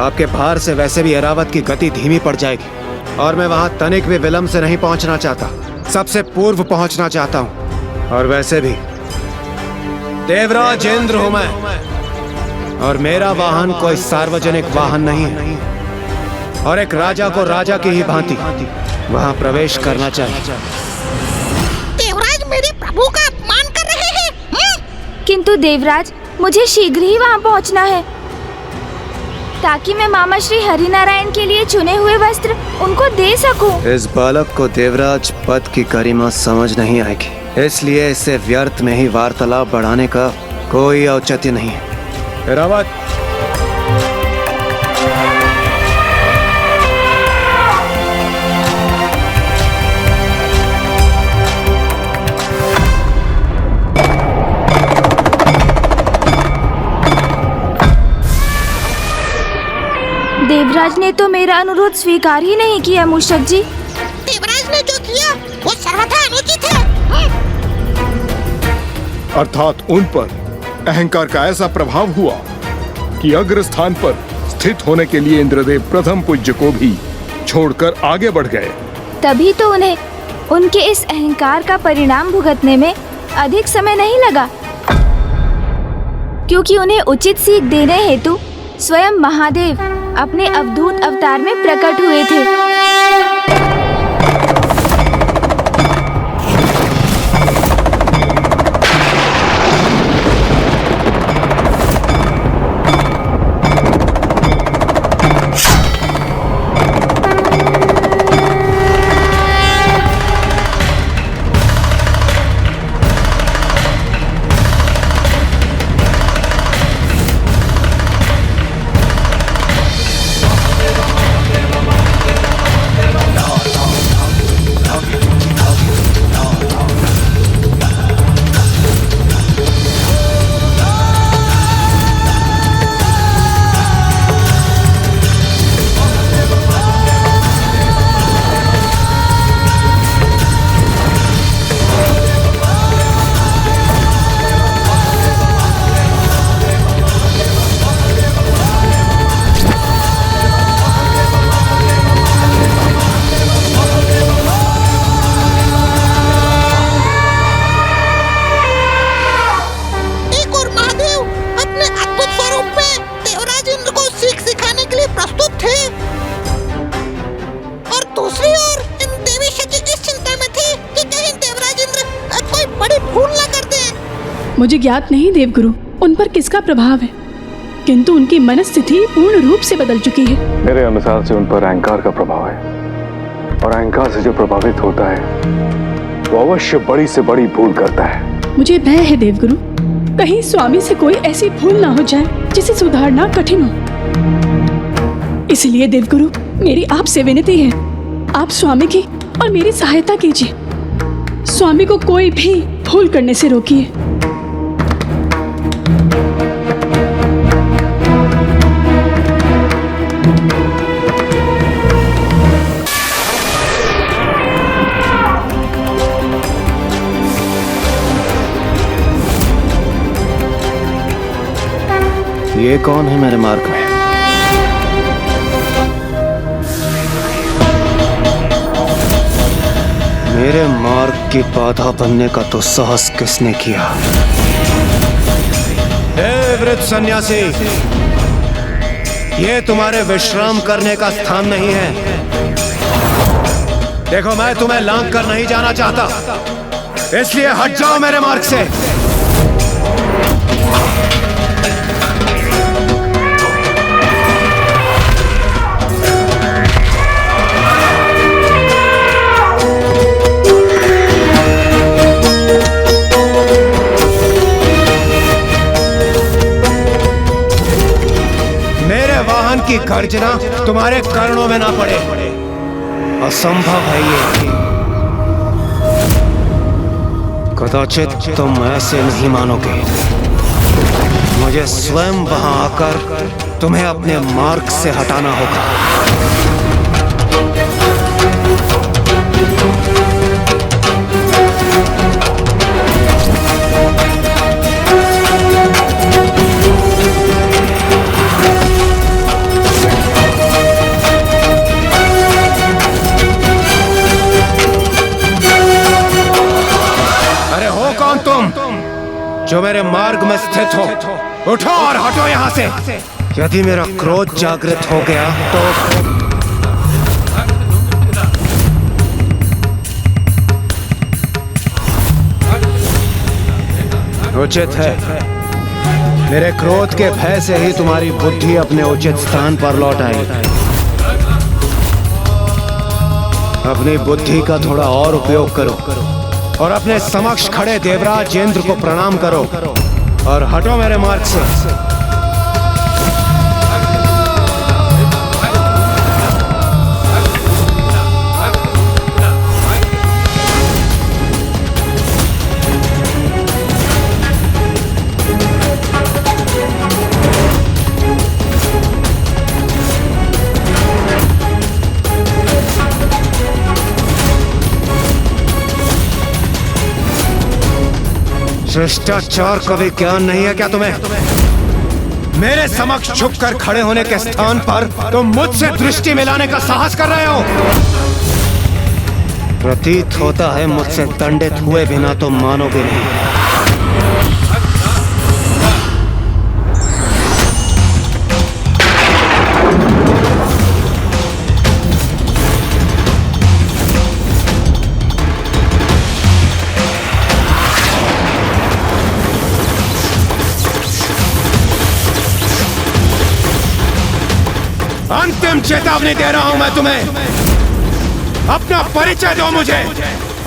आपके भार से वैसे भी ऐरावत की गति धीमी पड़ जाएगी और मैं वहां तनिक भी विलंब से नहीं पहुंचना चाहता, सबसे पूर्व पहुंचना चाहता हूं। और वैसे भी देवराज इंद्र हूं मैं और मेरा वाहन कोई सार्वजनिक वाहन नहीं है और एक राजा को राजा की ही भांति वहां प्रवेश करना चाहिए। देवराज मेरे प्रभु का अपमान कर रहे हैं। किंतु देवराज, मुझे शीघ्र ही वहां पहुंचना है ताकि मैं मामा श्री हरिनारायण के लिए चुने हुए वस्त्र उनको दे सकूं। इस बालक को देवराज पद की गरिमा समझ नहीं आएगी, इसलिए इसे व्यर्थ में ही वार्तालाप बढ़ाने का कोई औचित्य नहीं है। ऐरावत, देवराज ने तो मेरा अनुरोध स्वीकार ही नहीं किया मूषक जी। देवराज ने जो किया वो सर्वथा अनुचित है। अर्थात उन पर अहंकार का ऐसा प्रभाव हुआ कि अग्र स्थान पर स्थित होने के लिए इंद्रदेव प्रथम पूज्य को भी छोड़कर आगे बढ़ गए। तभी तो उन्हें उनके इस अहंकार का परिणाम भुगतने में अधिक समय नहीं लगा, क्योंकि उन्हें उचित सीख देने हेतु स्वयं महादेव अपने अवधूत अवतार में प्रकट हुए थे। मुझे ज्ञात नहीं देवगुरु उन पर किसका प्रभाव है, किंतु उनकी मनस्थिति पूर्ण रूप से बदल चुकी है। मेरे अनुसार से उन पर अहंकार का प्रभाव है और अहंकार से जो प्रभावित होता है वो अवश्य बड़ी से बड़ी भूल करता है। मुझे भय है देवगुरु, कहीं स्वामी से कोई ऐसी भूल ना हो जाए जिसे सुधारना कठिन हो। इसलिए देवगुरु, मेरी आपसे विनती है, आप स्वामी की और मेरी सहायता कीजिए। स्वामी को कोई भी भूल करने से रोकिए। ये कौन है मेरे मार्ग में? मेरे मार्ग की बाधा बनने का तो साहस किसने किया? वृद्ध सन्यासी, ये तुम्हारे विश्राम करने का स्थान नहीं है। देखो, मैं तुम्हें लांघ कर नहीं जाना चाहता, इसलिए हट जाओ मेरे मार्ग से। की गर्जना तुम्हारे कर्णों में ना पड़े, असंभव है ये। कदाचित तुम ऐसे नहीं मानोगे, मुझे स्वयं वहां आकर तुम्हें अपने मार्ग से हटाना होगा। जो मेरे मार्ग में स्थित हो, उठो और हटो यहाँ से। यदि मेरा क्रोध जागृत हो गया तो उचित है, मेरे क्रोध के भय से ही तुम्हारी बुद्धि अपने उचित स्थान पर लौट आई। अपनी बुद्धि का थोड़ा और उपयोग करो और अपने समक्ष खड़े देवराज इंद्र को प्रणाम करो और हटो मेरे मार्ग से। शिष्टाचार का भी ज्ञान नहीं है क्या तुम्हें? मेरे समक्ष झुककर खड़े होने के स्थान पर तुम मुझसे दृष्टि मिलाने का साहस कर रहे हो। प्रतीत होता है मुझसे दंडित हुए बिना तुम मानोगे नहीं। अंतिम चेतावनी दे रहा हूं मैं तुम्हें। अपना परिचय दो मुझे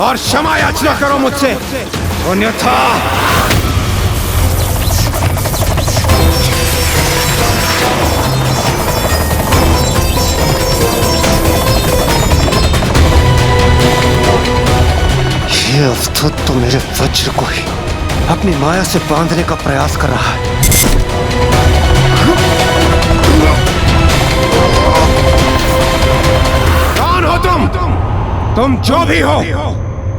और क्षमा याचना करो मुझसे, अन्यथा ये अवधूत तो मेरे वज्र को ही अपनी माया से बांधने का प्रयास कर रहा है। कौन हो तुम जो भी हो,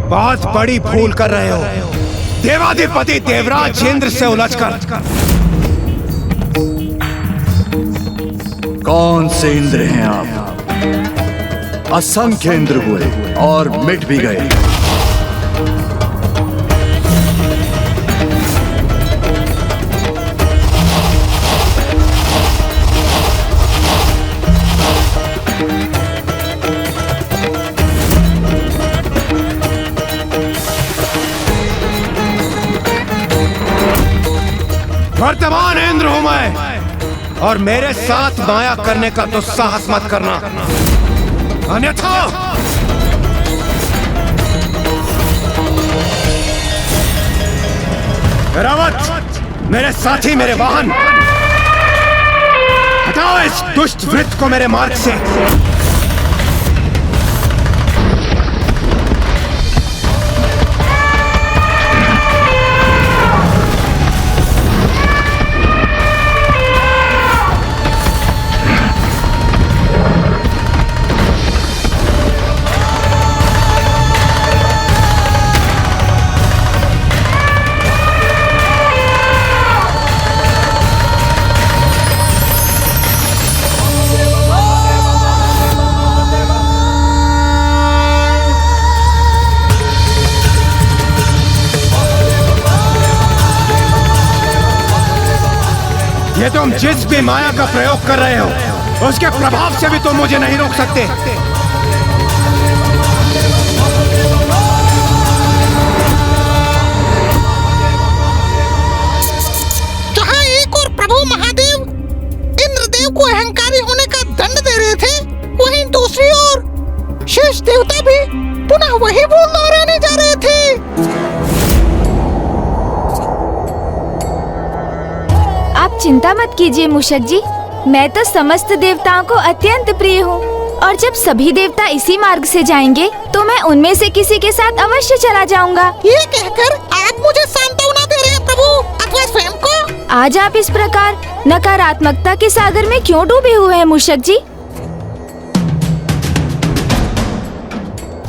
बहुत बड़ी भूल कर रहे हो। देवाधिपति देवराज इंद्र से उलझकर। कौन से इंद्र हैं आप? असंख्य इंद्र हुए और मिट भी गए। वर्तमान इंद्र हूं मैं और मेरे साथ माया करने का दुस्साहस मत करना, अन्यथा रावत, मेरे साथी, मेरे वाहन, हटाओ इस दुष्ट वृत्त को मेरे मार्ग से। ये तुम जिस भी माया का प्रयोग कर रहे हो, उसके प्रभाव से भी तुम मुझे नहीं रोक सकते। जहाँ एक और प्रभु महादेव इंद्रदेव को अहंकारी होने का दंड दे रहे थे, वहीं दूसरी ओर शेष देवता भी पुनः वही भूल दोहराने जा रहे थे। आप चिंता मत कीजिए मूषक जी, मैं तो समस्त देवताओं को अत्यंत प्रिय हूँ और जब सभी देवता इसी मार्ग से जाएंगे तो मैं उनमें से किसी के साथ अवश्य चला जाऊंगा। ये कहकर आप मुझे सांत्वना दे रहे हैं प्रभु, अथवा स्वयं को? आज आप इस प्रकार नकारात्मकता के सागर में क्यों डूबे हुए हैं मूषक जी?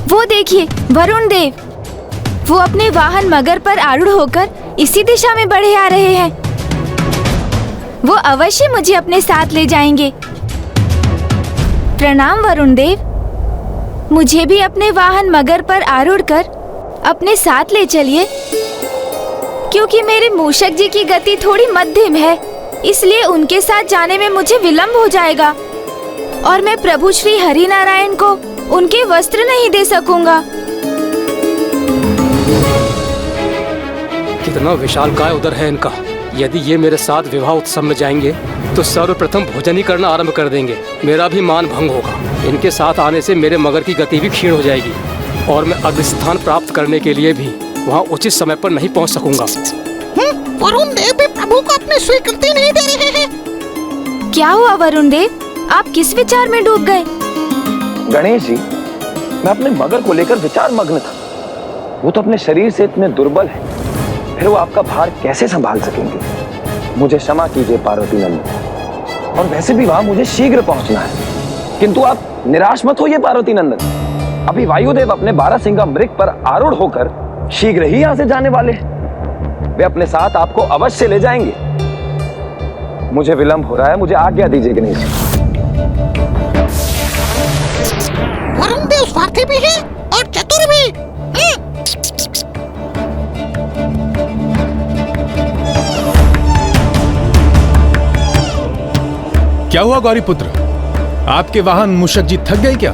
वो देखिए वरुण देव, वो अपने वाहन मगर पर आरूढ़ होकर इसी दिशा में बढ़े आ रहे हैं। वो अवश्य मुझे अपने साथ ले जाएंगे। प्रणाम वरुण देव, मुझे भी अपने वाहन मगर पर आरूढ़ कर अपने साथ ले चलिए। क्योंकि मेरे मूषक जी की गति थोड़ी मध्यम है, इसलिए उनके साथ जाने में मुझे विलम्ब हो जाएगा और मैं प्रभु श्री हरि नारायण को उनके वस्त्र नहीं दे सकूंगा। कितना विशालकाय उदर है इनका। यदि ये मेरे साथ विवाह उत्सव में जाएंगे तो सर्वप्रथम भोजन ही करना आरंभ कर देंगे। मेरा भी मान भंग होगा। इनके साथ आने से मेरे मगर की गति भी क्षीण हो जाएगी और मैं अग्रस्थान प्राप्त करने के लिए भी वहाँ उचित समय पर नहीं पहुँच सकूंगा। वरुण देव भी प्रभु को अपनी स्वीकृति नहीं दे रहे हैं। क्या हुआ वरुण देव, आप किस विचार में डूब गए? गणेश जी, मैं अपने मगर को लेकर विचार मग्न था। वो तो अपने शरीर से इतने दुर्बल है, फिर वो आपका भार कैसे संभाल सकेंगे? मुझे क्षमा कीजिए पार्वती नंदन, और वैसे भी वहां मुझे शीघ्र पहुंचना है। किंतु आप निराश मत होइए पार्वती नंदन, अभी वायुदेव अपने 12 सिंगा मृग पर आरूढ़ होकर शीघ्र ही यहाँ से जाने वाले हैं। वे अपने साथ आपको अवश्य ले जाएंगे। मुझे विलंब हो रहा है, मुझे आज्ञा दीजिए गणेश जी। वरुण देव स्वार्थी भी है और चतुर भी। क्या हुआ गौरीपुत्र, आपके वाहन मूषक जी थक गए क्या?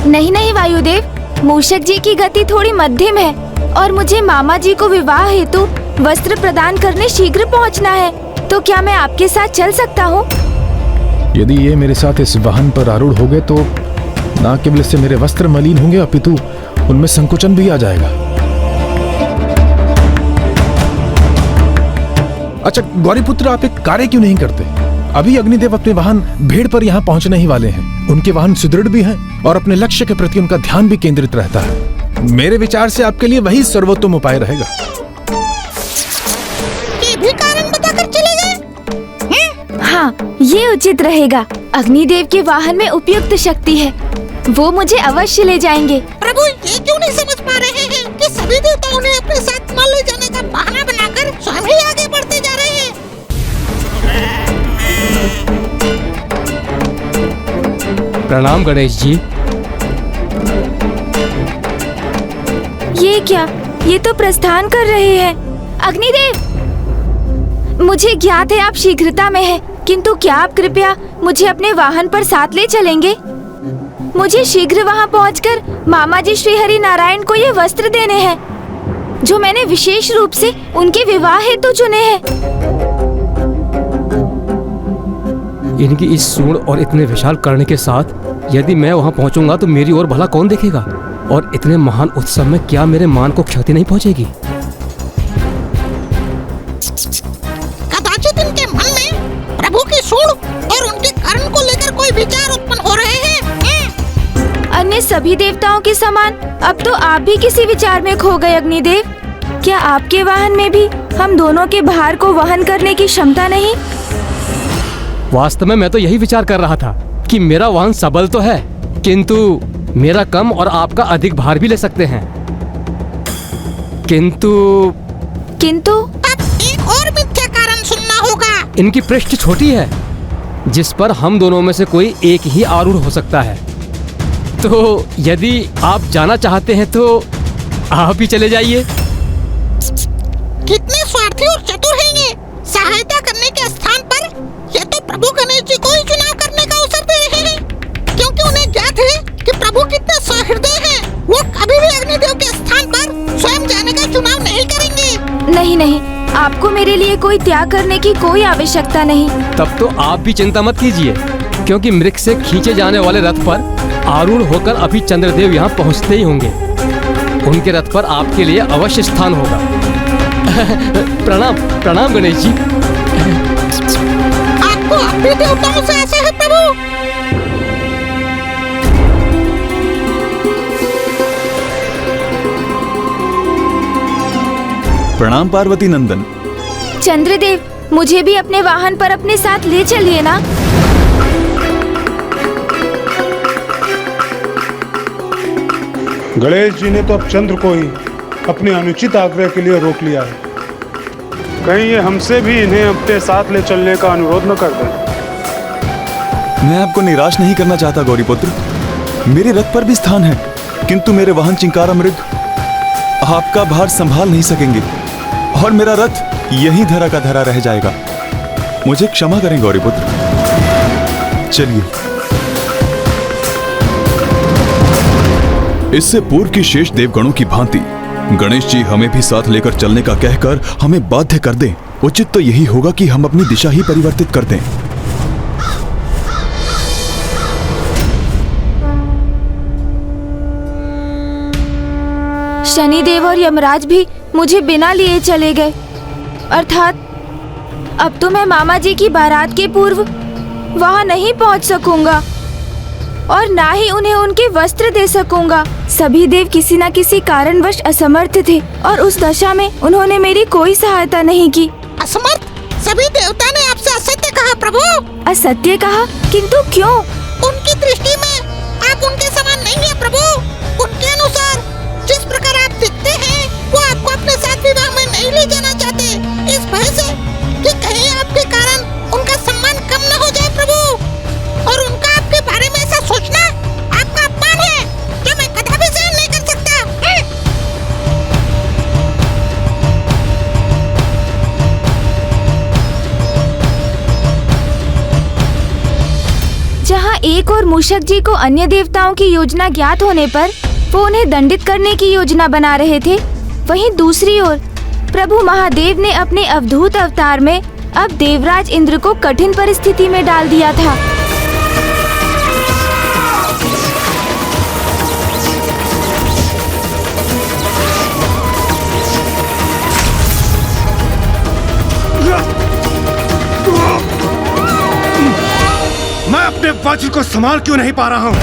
नहीं नहीं वायुदेव, मूषक जी की गति थोड़ी मध्यम है और मुझे मामा जी को विवाह हेतु वस्त्र प्रदान करने शीघ्र पहुंचना है। तो क्या मैं आपके साथ चल सकता हूँ? यदि ये मेरे साथ इस वाहन पर आरूढ़ हो गए तो न केवल इससे मेरे वस्त्र मलिन होंगे अपितु उनमें संकोचन भी आ जाएगा। अच्छा गौरीपुत्र, आप एक कार्य क्यों नहीं करते? अभी अग्निदेव अपने वाहन भेड़ पर यहाँ पहुँचने ही वाले हैं। उनके वाहन सुदृढ़ भी हैं और अपने लक्ष्य के प्रति उनका ध्यान भी केंद्रित रहता है। मेरे विचार से आपके लिए वही सर्वोत्तम उपाय रहेगा। ये भी कारण बताकर चले गए। हाँ, ये उचित रहेगा। अग्निदेव के वाहन में उपयुक्त शक्ति है, वो मुझे अवश्य ले जाएंगे। प्रभु ये क्यों नहीं समझ पा रहे हैं कि सभी देवताओं ने अपने साथ न ले जाने का बहाना बनाकर स्वयं ही आगे बढ़ते जा रहे हैं। प्रणाम गणेश जी। ये क्या, ये तो प्रस्थान कर रहे हैं। अग्निदेव, मुझे ज्ञात है आप शीघ्रता में हैं, किंतु क्या आप कृपया मुझे अपने वाहन पर साथ ले चलेंगे? मुझे शीघ्र वहां पहुंचकर मामा जी श्री हरि नारायण को ये वस्त्र देने हैं, जो मैंने विशेष रूप से उनके विवाह हेतु चुने हैं। इनकी इस सूंड और इतने विशाल करने के साथ यदि मैं वहां पहुंचूंगा तो मेरी ओर भला कौन देखेगा? और इतने महान उत्सव में क्या मेरे मान को क्षति नहीं पहुंचेगी? कदाचित इनके मन में प्रभु की सूंड और उनके कर्ण को लेकर कोई विचार उत्पन्न हो रहे हैं। अन्य सभी देवताओं के समान अब तो आप भी किसी विचार में खो गए अग्निदेव। क्या आपके वाहन में भी हम दोनों के भार को वहन करने की क्षमता नहीं? वास्तव में मैं तो यही विचार कर रहा था कि मेरा वाहन सबल तो है, किंतु मेरा कम और आपका अधिक भार भी ले सकते हैं। किंतु अब एक और मिथ्या कारण सुनना होगा। इनकी पृष्ठ छोटी है, जिस पर हम दोनों में से कोई एक ही आरूढ़ हो सकता है। तो यदि आप जाना चाहते हैं तो आप ही चले जाइए। कितने स्वार्थी और चतुर हैं ये। सहायता करने के स्थान पर ये तो प्रभु गणेश जी को ही चुनाव करने का अवसर दे रहे हैं, क्योंकि उन्हें ज्ञात है कि प्रभु कितने सहृदय हैं। वो कभी भी अग्निदेव के स्थान पर स्वयं जाने का चुनाव नहीं करेंगे। नहीं नहीं, आपको मेरे लिए कोई त्याग करने की कोई आवश्यकता नहीं। तब तो आप भी चिंता मत कीजिए, क्योंकि मृग से खींचे जाने वाले रथ पर आरूढ़ होकर अभी चंद्रदेव यहाँ पहुँचते ही होंगे। उनके रथ पर आपके लिए अवश्य स्थान होगा। प्रणाम प्रणाम गणेश जी। आपको अपने देवताओं से आशा है प्रभु। प्रणाम पार्वती नंदन। चंद्रदेव, मुझे भी अपने वाहन पर अपने साथ ले चलिए ना। गणेश जी ने तो अब चंद्र को ही अपने अनुचित आग्रह के लिए रोक लिया है। कहीं ये हमसे भी इन्हें अपने साथ ले चलने का अनुरोध न कर दें। मैं आपको निराश नहीं करना चाहता गौरीपुत्र। मेरे रथ पर भी स्थान है, किंतु मेरे वाहन चिंकारा मृग आपका भार संभाल नहीं सकेंगे और मेरा रथ यही धरा का धरा रह जाएगा। मुझे क्षमा करें गौरीपुत्र। चलिए। इससे पूर्व की शेष देवगणों की भांति गणेश जी हमें भी साथ लेकर चलने का कहकर हमें बाध्य कर दें। उचित तो यही होगा कि हम अपनी दिशा ही परिवर्तित कर दें। शनिदेव और यमराज भी मुझे बिना लिए चले गए। अर्थात अब तो मैं मामा जी की बारात के पूर्व वहां नहीं पहुंच सकूंगा और ना ही उन्हें उनके वस्त्र दे सकूंगा। सभी देव किसी न किसी कारणवश असमर्थ थे और उस दशा में उन्होंने मेरी कोई सहायता नहीं की। असमर्थ? सभी देवता ने आपसे असत्य कहा प्रभु। असत्य कहा? किंतु क्यों? उनकी दृष्टि में आप उनके समान नहीं है प्रभु। उनके अनुसार जिस प्रकार आप दिखते हैं वो आपको अपने साथ विवाह में नहीं ले जाना चाहते, इस भय से कि कहीं आपके कारण उनका सम्मान कम न हो जाए प्रभु। और उनका आपके बारे में ऐसा सोचना आपका अपमान है जो मैं कदापि सहन नहीं कर सकता। जहाँ एक और मूषक जी को अन्य देवताओं की योजना ज्ञात होने पर वो उन्हें दंडित करने की योजना बना रहे थे, वहीं दूसरी ओर प्रभु महादेव ने अपने अवधूत अवतार में अब देवराज इंद्र को कठिन परिस्थिति में डाल दिया था। मैं अपने वज्र को संभाल क्यों नहीं पा रहा हूँ?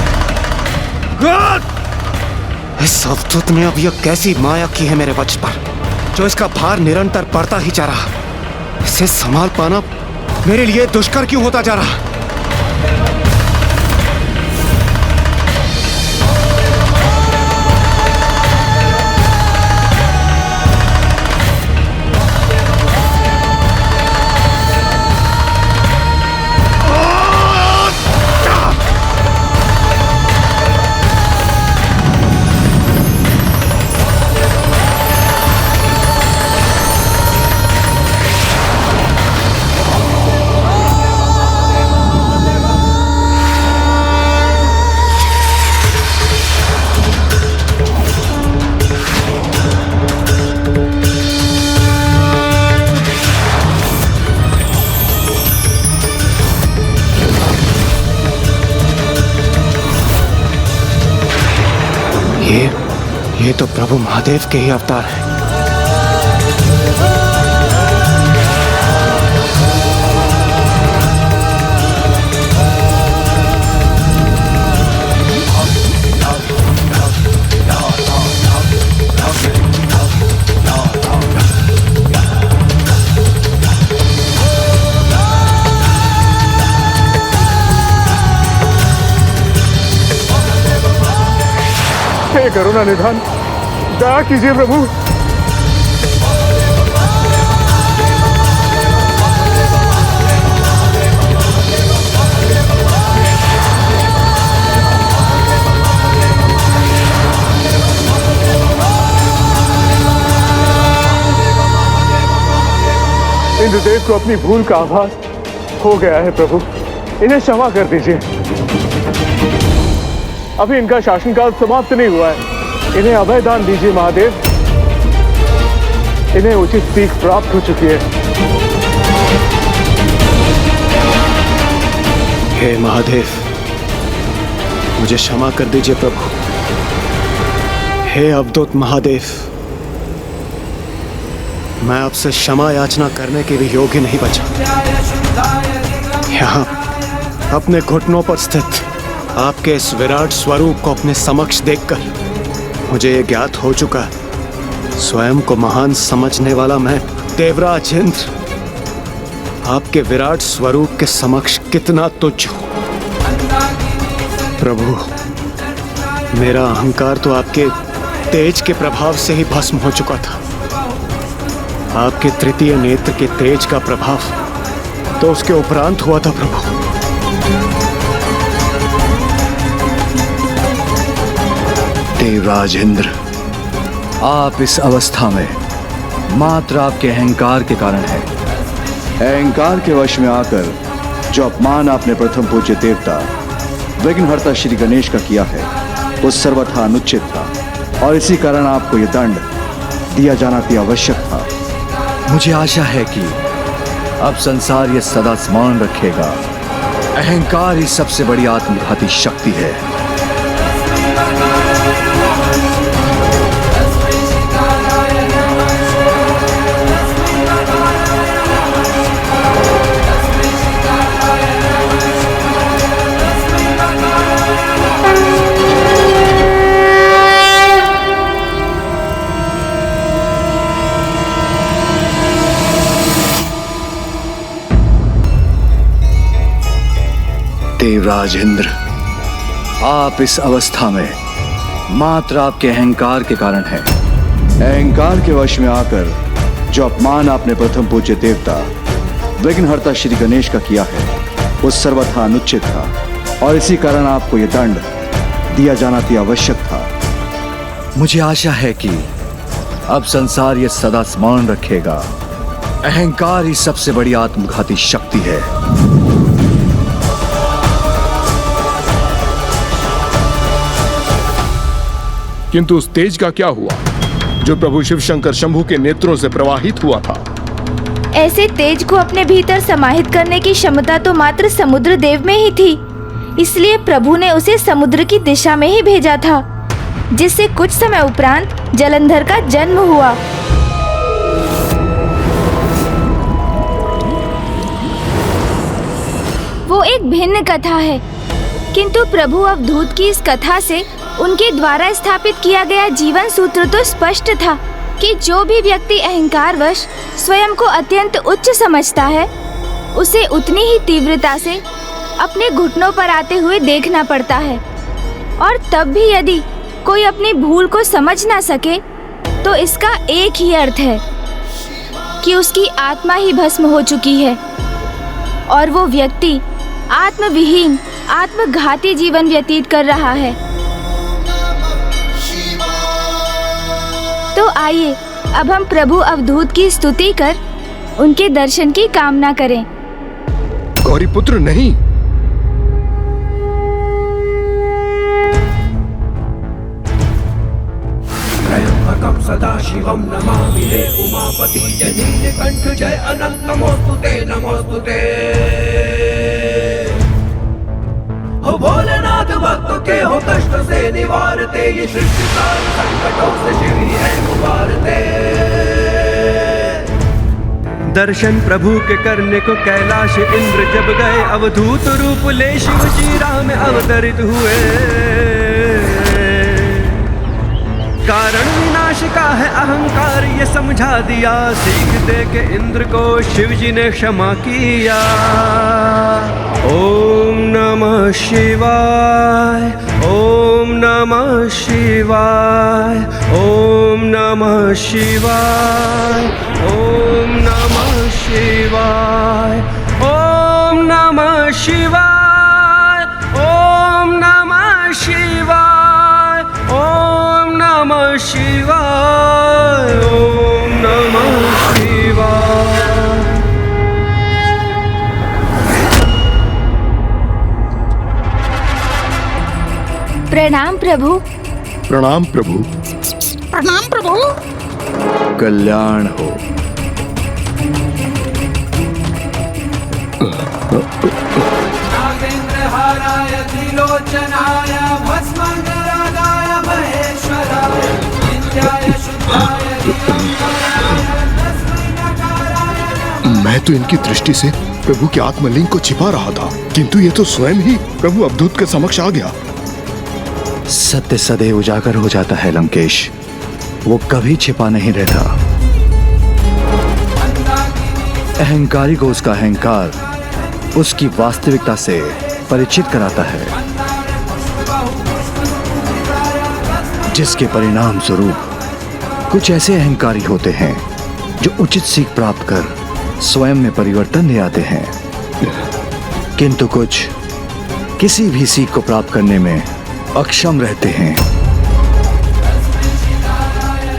इस अवधूत ने अब यह कैसी माया की है मेरे वज्र पर, जो इसका भार निरंतर बढ़ता ही जा रहा। इसे संभाल पाना मेरे लिए दुष्कर क्यों होता जा रहा? ये तो प्रभु महादेव के ही अवतार हैं। हे करुणा निधान, दया कीजिए प्रभु। इंद्रदेव को अपनी भूल का आभास हो गया है प्रभु, इन्हें क्षमा कर दीजिए। अभी इनका शासनकाल समाप्त नहीं हुआ है, इन्हें अभय दान दीजिए महादेव। इन्हें उचित सीख प्राप्त हो चुकी है। हे महादेव, मुझे क्षमा कर दीजिए प्रभु। हे अवधूत महादेव, मैं आपसे क्षमा याचना करने के भी योग्य नहीं बचा। यहाँ अपने घुटनों पर स्थित आपके इस विराट स्वरूप को अपने समक्ष देखकर मुझे ये ज्ञात हो चुका है, स्वयं को महान समझने वाला मैं देवराज इंद्र आपके विराट स्वरूप के समक्ष कितना तुच्छ हूं। प्रभु, मेरा अहंकार तो आपके तेज के प्रभाव से ही भस्म हो चुका था। आपके तृतीय नेत्र के तेज का प्रभाव तो उसके उपरांत हुआ था प्रभु। देवराज इंद्र, आप इस अवस्था में मात्र आपके अहंकार के कारण है। अहंकार के वश में आकर जो अपमान आपने प्रथम पूज्य देवता विघ्नहर्ता श्री गणेश का किया है वो सर्वथा अनुचित था और इसी कारण आपको यह दंड दिया जाना भी आवश्यक था। मुझे आशा है कि अब संसार ये सदा स्मरण रखेगा, अहंकार ही सबसे बड़ी आत्मघाती शक्ति है। देवराज इंद्र, आप इस अवस्था में मात्र आपके अहंकार के कारण हैं। अहंकार के वश में आकर जो अपमान आपने प्रथम पूज्य देवता विघ्नहर्ता श्री गणेश का किया है वो सर्वथा अनुचित था और इसी कारण आपको यह दंड दिया जाना भी आवश्यक था। मुझे आशा है कि अब संसार ये सदा स्मरण रखेगा, अहंकार ही सबसे बड़ी आत्मघाती शक्ति है। किंतु उस तेज का क्या हुआ जो प्रभु शिव शंकर शंभु के नेत्रों से प्रवाहित हुआ था? ऐसे तेज को अपने भीतर समाहित करने की क्षमता तो मात्र समुद्र देव में ही थी, इसलिए प्रभु ने उसे समुद्र की दिशा में ही भेजा था, जिससे कुछ समय उपरांत जलंधर का जन्म हुआ। वो एक भिन्न कथा है, किंतु प्रभु अवधूत की इस कथा से उनके द्वारा स्थापित किया गया जीवन सूत्र तो स्पष्ट था कि जो भी व्यक्ति अहंकारवश स्वयं को अत्यंत उच्च समझता है उसे उतनी ही तीव्रता से अपने घुटनों पर आते हुए देखना पड़ता है, और तब भी यदि कोई अपनी भूल को समझ ना सके तो इसका एक ही अर्थ है कि उसकी आत्मा ही भस्म हो चुकी है और वो व्यक्ति आत्मविहीन आत्मघाती जीवन व्यतीत कर रहा है। तो आइए अब हम प्रभु अवधूत की स्तुति कर उनके दर्शन की कामना करें। गौरीपुत्र नहीं, त्र्यंबकं सदाशिवं नमामि हे उमापति नीलकंठ जय अनंत नमोस्तुते हो भोलेनाथ भक्तों के हो कष्ट से निवारते, ये सृष्टि सारे संकटों से शिव ही है उबारते। दर्शन प्रभु के करने को कैलाश इंद्र जब गए, अवधूत रूप ले शिव जी राह में अवतरित हुए। कारण विनाश का है अहंकार ये समझा दिया, सीख दे के इंद्र को शिव जी ने क्षमा किया। ओम नमः शिवाय, ओम नमः शिवाय, ओम नमः शिवाय, ओम नमः शिवाय, ओम नमः शिवाय, ओम नमः शिवाय, ओम नमः शिवाय, ओम नमः शिवाय। प्रणाम प्रभु। प्रणाम प्रभु। प्रणाम प्रभु। कल्याण हो। नागेंद्रहाराय त्रिलोचनाय भस्मांगरागाय महेश्वराय नित्याय शुद्धाय मैं तो इनकी दृष्टि से प्रभु के आत्मलिंग को छिपा रहा था, किंतु ये तो स्वयं ही प्रभु अवधूत के समक्ष आ गया। सत्य सदैव उजागर हो जाता है लंकेश, वो कभी छिपा नहीं रहता। अहंकारी को उसका अहंकार उसकी वास्तविकता से परिचित कराता है, जिसके परिणाम स्वरूप कुछ ऐसे अहंकारी होते हैं जो उचित सीख प्राप्त कर स्वयं में परिवर्तन ले आते हैं, किंतु कुछ किसी भी सीख को प्राप्त करने में अक्षम रहते हैं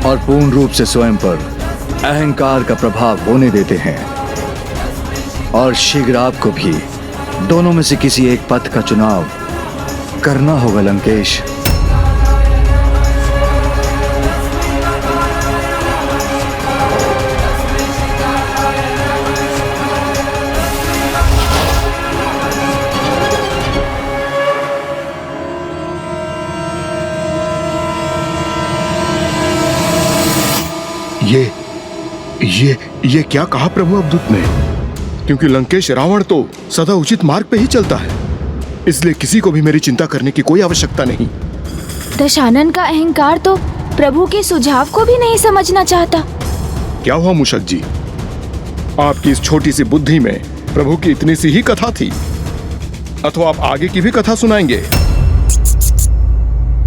और पूर्ण रूप से स्वयं पर अहंकार का प्रभाव होने देते हैं और शीघ्र आपको भी दोनों में से किसी एक पथ का चुनाव करना होगा लंकेश। ये क्या कहा प्रभु अवधूत ने? क्योंकि लंकेश रावण तो सदा उचित मार्ग पे ही चलता है, इसलिए किसी को भी मेरी चिंता करने की कोई आवश्यकता नहीं। दशानन का अहंकार तो प्रभु के सुझाव को भी नहीं समझना चाहता। क्या हुआ मूषक जी, आपकी इस छोटी सी बुद्धि में प्रभु की इतनी सी ही कथा थी, अथवा आप आगे की भी कथा सुनाएंगे?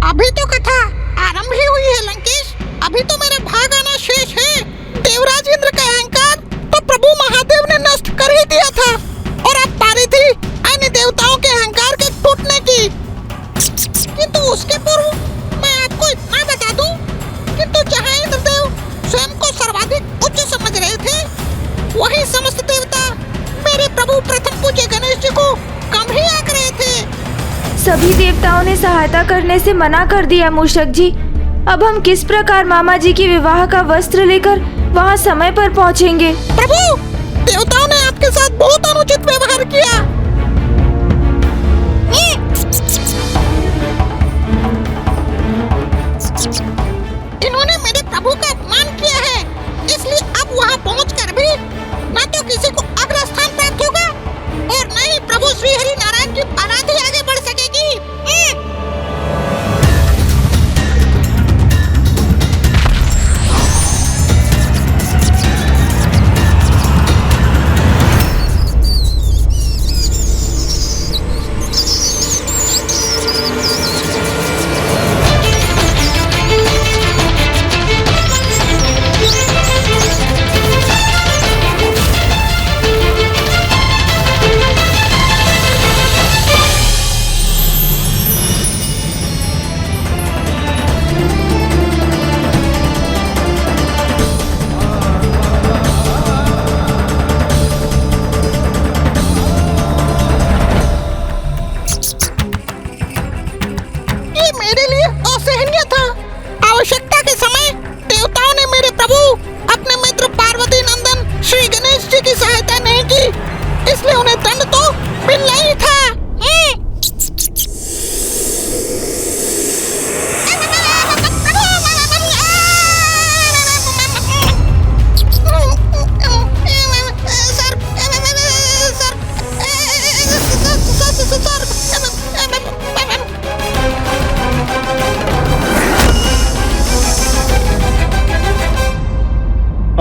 अभी तो कथा आरंभ ही हुई है लंकेश, अभी तो मेरा भाग आना शेष है। देवराज इंद्र का अहंकार तो प्रभु महादेव ने नष्ट कर ही दिया था, और अब पारी थी अन्य देवताओं के अहंकार के टूटने की। किंतु उसके पूर्व मैं आपको इतना बता दूं, किंतु जहाँ इंद्रदेव स्वयं को सर्वाधिक उच्च समझ रहे थे, वही समस्त देवता मेरे प्रभु प्रथम पूज्य गणेश जी को कम ही आंक रहे थे। सभी देवताओं ने सहायता करने से मना कर दिया मूषक जी। अब हम किस प्रकार मामा जी की विवाह का वस्त्र लेकर वहाँ समय पर पहुँचेंगे? प्रभु, देवताओं ने आपके साथ बहुत अनुचित व्यवहार किया। इन्होंने मेरे प्रभु का अपमान किया है, इसलिए अब वहाँ पहुँचकर भी न तो किसी को अग्र स्थान प्राप्त होगा और न ही प्रभु श्री हरि नारायण की औलाद ही आगे बढ़ सकेगी।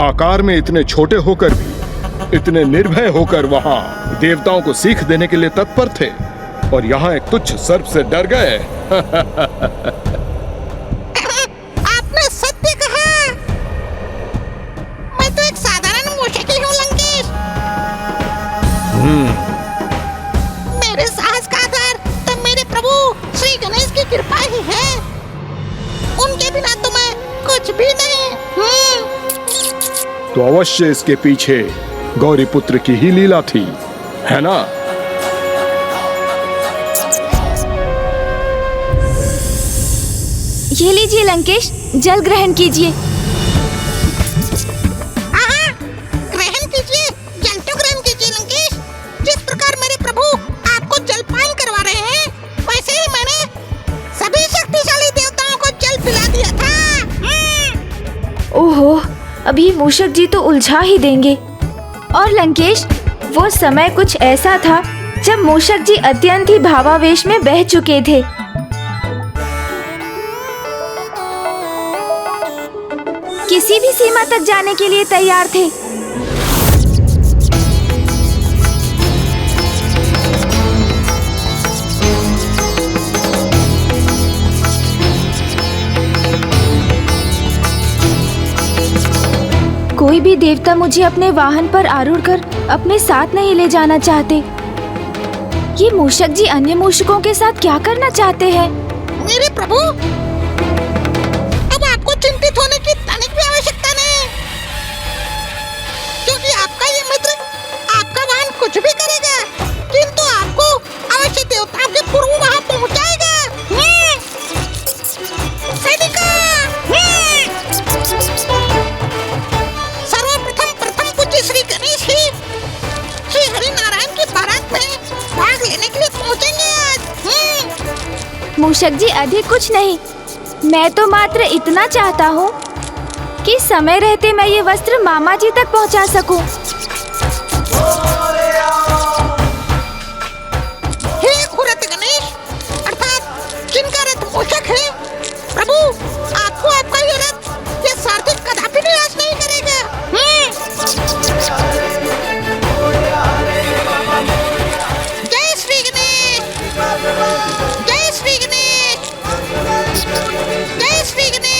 आकार में इतने छोटे होकर भी इतने निर्भय होकर वहां देवताओं को सीख देने के लिए तत्पर थे, और यहाँ एक तुच्छ सर्प से डर गए। आपने सत्य कहा, मैं तो एक साधारण मूषक ही हूँ लंकेश। मेरे साहस का आधार तो मेरे प्रभु श्री गणेश की कृपा ही है, उनके बिना तो मैं कुछ भी नहीं। तो अवश्य इसके पीछे गौरी पुत्र की ही लीला थी, है ना? ये लीजिए लंकेश, जल ग्रहण कीजिए। ग्रहण कीजिए, जल तो ग्रहण कीजिए लंकेश। जिस प्रकार मेरे प्रभु आपको जलपान करवा रहे हैं, वैसे ही मैंने सभी शक्तिशाली देवताओं को जल पिला दिया था। ओहो, अभी मूषक जी तो उलझा ही देंगे। और लंकेश, वो समय कुछ ऐसा था जब मूषक जी अत्यंत ही भावावेश में बह चुके थे। किसी भी सीमा तक जाने के लिए तैयार थे। कोई भी देवता मुझे अपने वाहन पर आरूढ़ कर अपने साथ नहीं ले जाना चाहते। ये मूषक जी अन्य मूषकों के साथ क्या करना चाहते हैं? मेरे प्रभु, अब आपको चिंतित होने की तनिक भी आवश्यकता नहीं। पोषक जी अधिक कुछ नहीं, मैं तो मात्र इतना चाहता हूँ कि समय रहते मैं ये वस्त्र मामा जी तक पहुँचा सकूं। हे खुरत गणेश, अर्थात जिनका रथ पोषक है, प्रभु आपको आपका ये रथ ये सारथी कदापि निराश नहीं करेगा। जय श्री गणेश, जय श्री गणेश, जय श्री गणेश।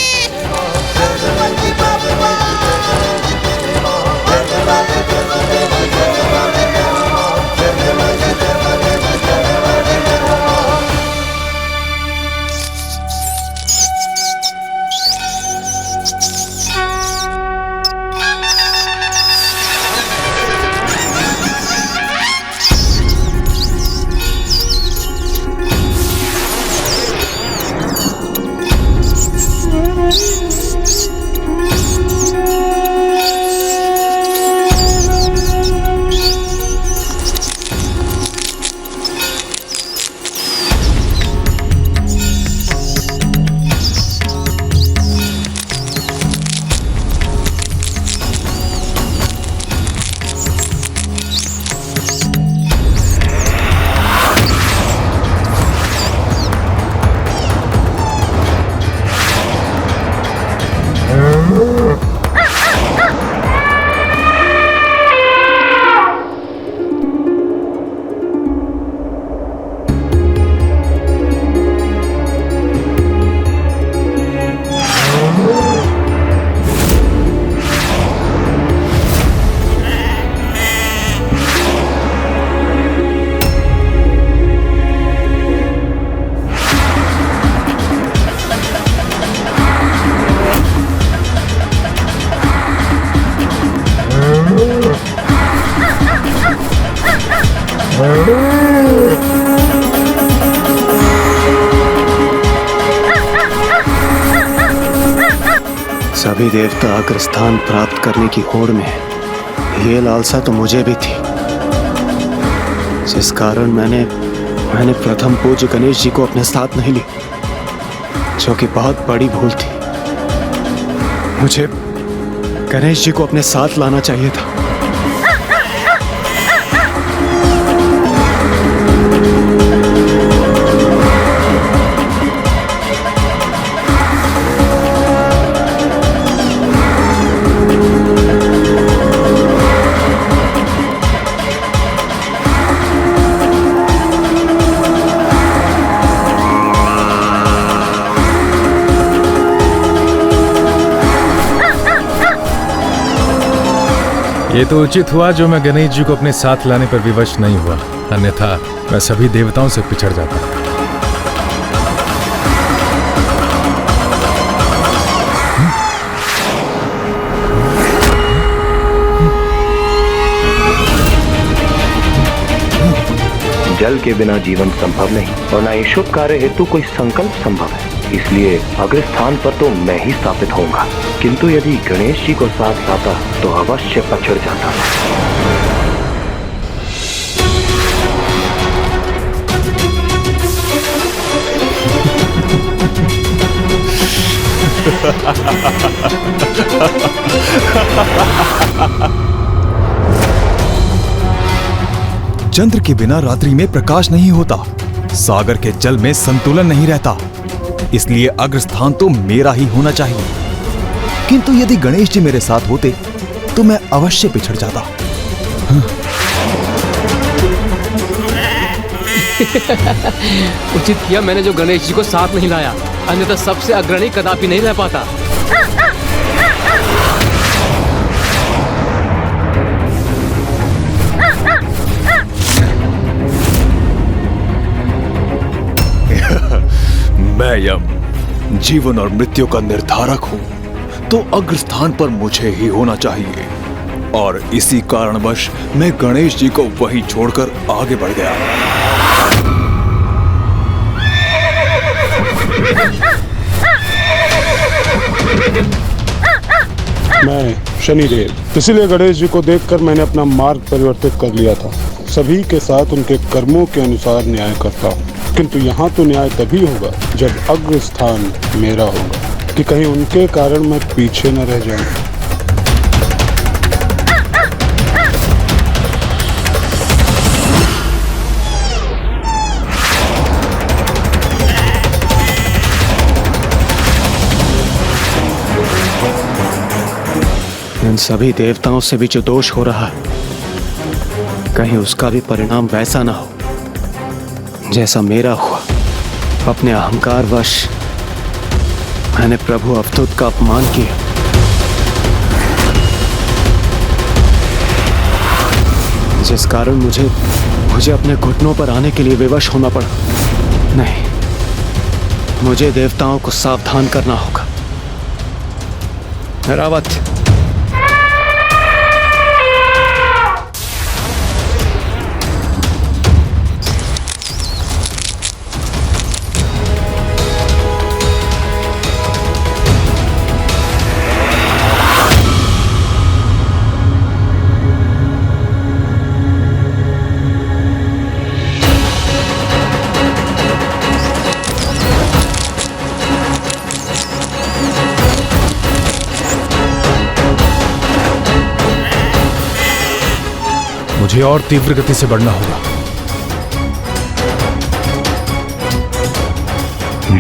सभी देवता अग्रस्थान प्राप्त करने की होड़ में हैं। ये लालसा तो मुझे भी थी, जिस कारण मैंने प्रथम पूज्य गणेश जी को अपने साथ नहीं ली, जो कि बहुत बड़ी भूल थी। मुझे गणेश जी को अपने साथ लाना चाहिए था। ये तो उचित हुआ जो मैं गणेश जी को अपने साथ लाने पर विवश नहीं हुआ, अन्यथा मैं सभी देवताओं से पिछड़ जाता। जल के बिना जीवन संभव नहीं और न ही शुभ कार्य हेतु कोई संकल्प संभव है। इसलिए अग्रस्थान पर तो मैं ही स्थापित होऊंगा, किंतु यदि गणेश जी को साथ लाता तो अवश्य पछड़ जाता। चंद्र के बिना रात्रि में प्रकाश नहीं होता, सागर के जल में संतुलन नहीं रहता, इसलिए अग्रस्थान तो मेरा ही होना चाहिए। किंतु यदि गणेश जी मेरे साथ होते तो मैं अवश्य पिछड़ जाता। उचित किया मैंने जो गणेश जी को साथ नहीं लाया, अन्यथा सबसे अग्रणी कदापि नहीं रह पाता। मैं यम जीवन और मृत्यु का निर्धारक हूं, तो अग्रस्थान पर मुझे ही होना चाहिए, और इसी कारणवश मैं गणेश जी को वहीं छोड़कर आगे बढ़ गया। मैं शनिदेव, इसीलिए गणेश जी को देखकर मैंने अपना मार्ग परिवर्तित कर लिया था। सभी के साथ उनके कर्मों के अनुसार न्याय करता हूँ। किंतु यहाँ तो न्याय तभी होगा जब अग्रस्थान मेरा होगा, कि कहीं उनके कारण मैं पीछे न रह जाऊं। इन सभी देवताओं से भी जो दोष हो रहा है, कहीं उसका भी परिणाम वैसा ना हो जैसा मेरा हुआ। अपने अहंकारवश मैंने प्रभु अवधूत का अपमान किया। जिस कारण मुझे अपने घुटनों पर आने के लिए विवश होना पड़ा। नहीं, मुझे देवताओं को सावधान करना होगा। रावत, मुझे और तीव्र गति से बढ़ना होगा।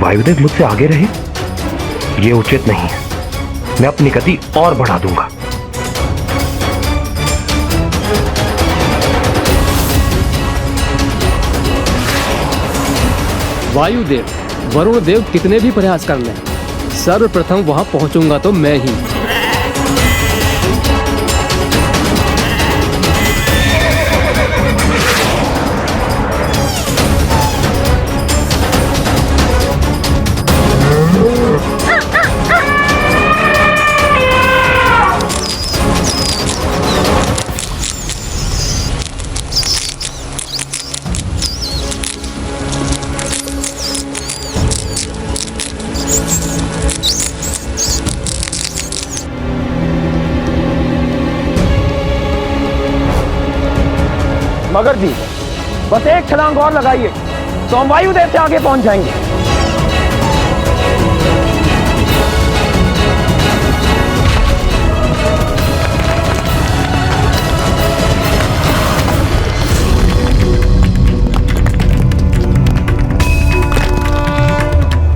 वायुदेव मुझसे आगे रहे, ये उचित नहीं है। मैं अपनी गति और बढ़ा दूंगा। वायुदेव, वरुण देव कितने भी प्रयास कर लें, सर्वप्रथम वहां पहुंचूंगा तो मैं ही। मगर जी, बस एक छलांग और लगाइए तो हम वायुदेव से आगे पहुंच जाएंगे।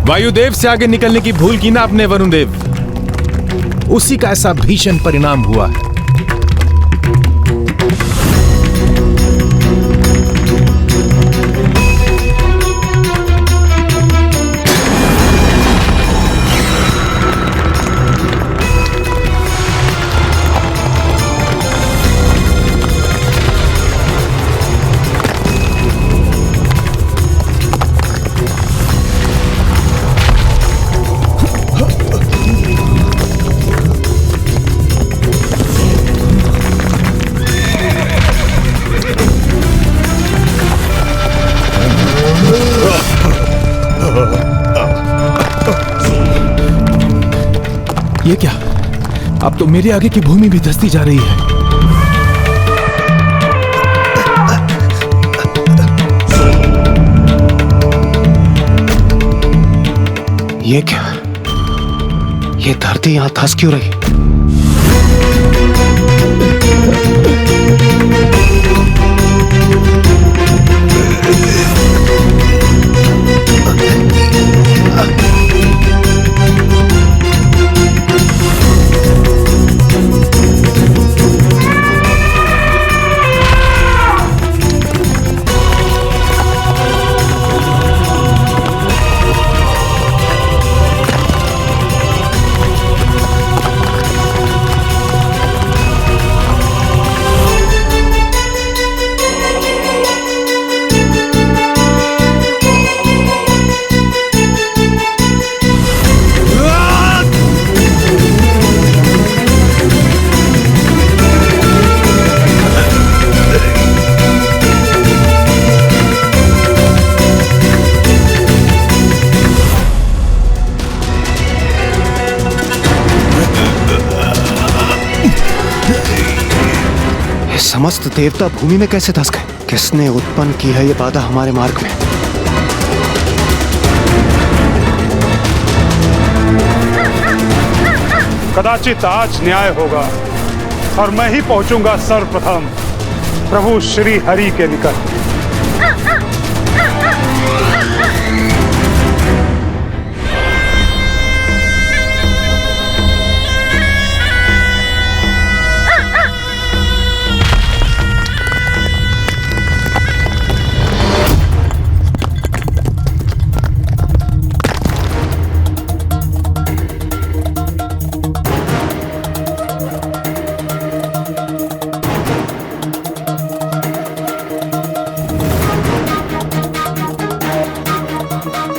वायुदेव से आगे निकलने की भूल की ना अपने वरुण देव, उसी का ऐसा भीषण परिणाम हुआ है। ये क्या? अब तो मेरे आगे की भूमि भी धंसती जा रही है। ये क्या? ये धरती यहां धंस क्यों रही? समस्त देवता भूमि में कैसे धंस गए? किसने उत्पन्न की है ये बाधा हमारे मार्ग में? कदाचित आज न्याय होगा और मैं ही पहुंचूंगा सर्वप्रथम प्रभु श्री हरि के निकट।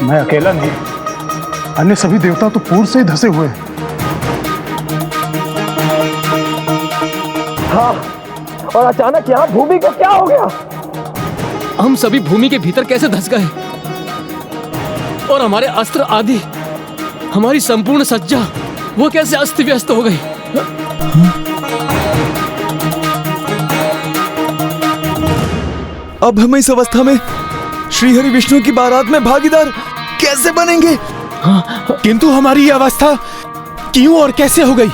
मैं अकेला नहीं, अन्य सभी देवता तो पूर्व से ही धसे हुए हैं। हाँ, और अचानक यहाँ भूमि को क्या हो गया? हम सभी भूमि के भीतर कैसे धस गए और हमारे अस्त्र आदि, हमारी संपूर्ण सज्जा वो कैसे अस्त व्यस्त हो गई? अब हम इस अवस्था में श्रीहरि विष्णु की बारात में भागीदार कैसे बनेंगे? किंतु हमारी ये अवस्था क्यों और कैसे हो गई?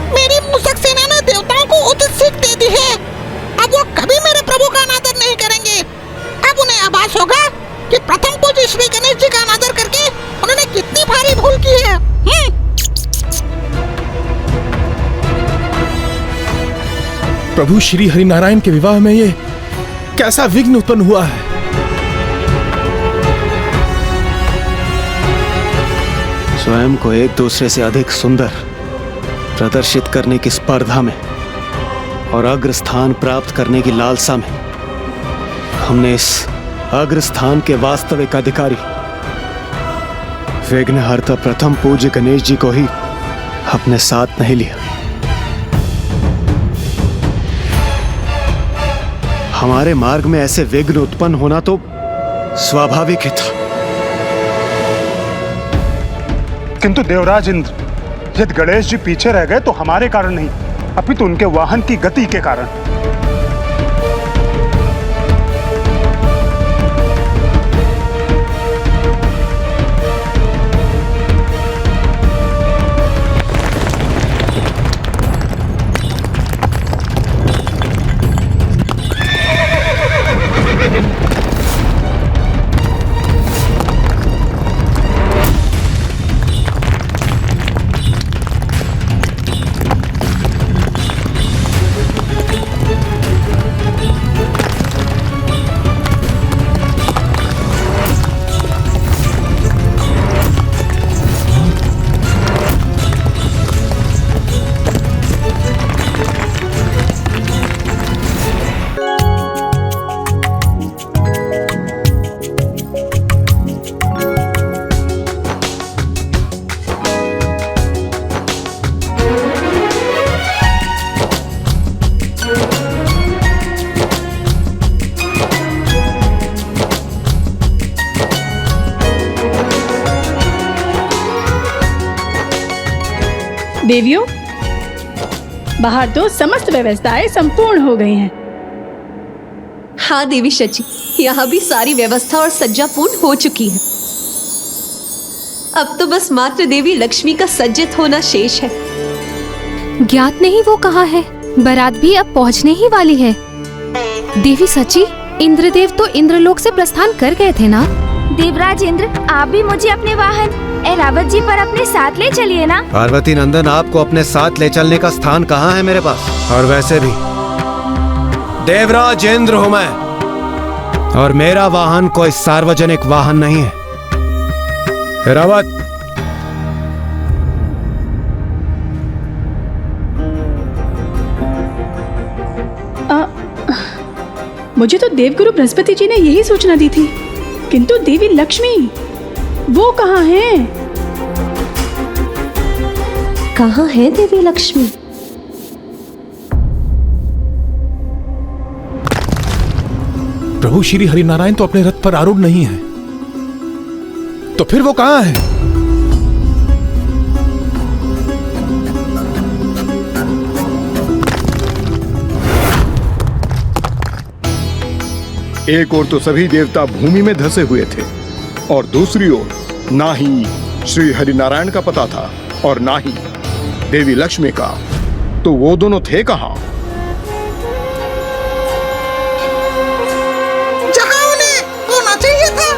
मेरी मूषक सेना ने देवताओं को उचित सीख दे दी है। अब वो कभी मेरे प्रभु का अनादर नहीं करेंगे। अब उन्हें आभास होगा कि प्रथम पूज्य श्री गणेश जी का अनादर करके उन्होंने कितनी भारी भूल की है। प्रभु श्री हरिनारायण के विवाह में ये कैसा विघ्न उत्पन्न हुआ है? स्वयं को एक दूसरे से अधिक सुंदर प्रदर्शित करने की स्पर्धा में और अग्रस्थान प्राप्त करने की लालसा में हमने इस अग्रस्थान के वास्तविक अधिकारी विघ्नहर्ता प्रथम पूज्य गणेश जी को ही अपने साथ नहीं लिया। हमारे मार्ग में ऐसे विघ्न उत्पन्न होना तो स्वाभाविक ही था। किंतु देवराज इंद्र, यदि गणेश जी पीछे रह गए तो हमारे कारण नहीं, अपितु उनके वाहन की गति के कारण। देवियों, बाहर तो समस्त व्यवस्थाएं संपूर्ण हो गई हैं। हाँ देवी शची, यहाँ भी सारी व्यवस्था और सज्जा पूर्ण हो चुकी है। अब तो बस मात्र देवी लक्ष्मी का सज्जित होना शेष है। ज्ञात नहीं वो कहाँ है। बारात भी अब पहुँचने ही वाली है। देवी सची, इंद्रदेव तो इंद्रलोक से प्रस्थान कर गए थे ना? देवराज इंद्र, आप भी मुझे अपने वाहन ऐरावत जी पर अपने साथ ले चलिए ना। पार्वती नंदन, आपको अपने साथ ले चलने का स्थान कहाँ है मेरे पास? और वैसे भी देवराज इंद्र हूँ मैं, और मेरा वाहन कोई सार्वजनिक वाहन नहीं है। ऐरावत, मुझे तो देवगुरु बृहस्पति जी ने यही सूचना दी थी, किंतु देवी लक्ष्मी वो कहाँ है? कहाँ है देवी लक्ष्मी? प्रभु श्री हरिनारायण तो अपने रथ पर आरूढ़ नहीं है, तो फिर वो कहाँ है? एक ओर तो सभी देवता भूमि में धसे हुए थे और दूसरी ओर ना ही श्री हरिनारायण का पता था और ना ही देवी लक्ष्मी का। तो वो दोनों थे कहां? जहां उन्हें होना चाहिए था।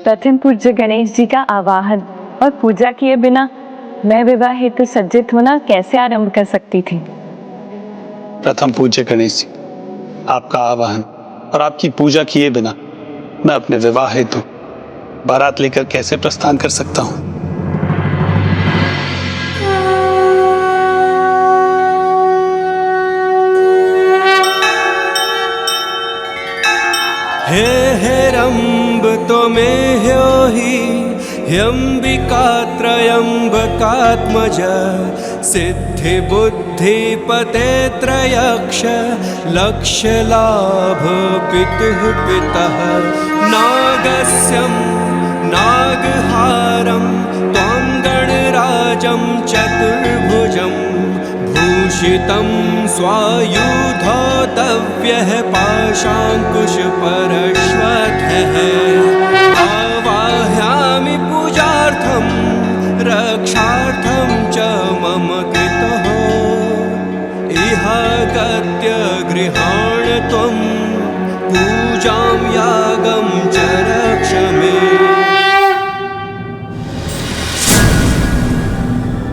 प्रथम पूज्य गणेश जी का आवाहन और पूजा किए बिना मैं विवाह हेतु सज्जित होना कैसे आरंभ कर सकती थी? प्रथम पूज्य गणेश जी, आपका आवाहन और आपकी पूजा किए बिना मैं अपने विवाह हेतु बारात लेकर कैसे प्रस्थान कर सकता हूँ? हे हेरम्ब त्वमेव हि ह्यम्बिकात्रयम्बकात्मज सिद्धिबुद्धिपते त्रयक्ष लक्ष्यलाभ पितुः पितः नागस्यं नागहारं त्वां गणराजं चतुर्भुजं भूषितं स्वायुधोतव्यः पाशाङ्कुशपरश्वतः आवाहयामि पूजार्थं रक्षार्थं च मम कृतः इह गत्य गृहाण त्वं पूजां यागं च रक्ष मे।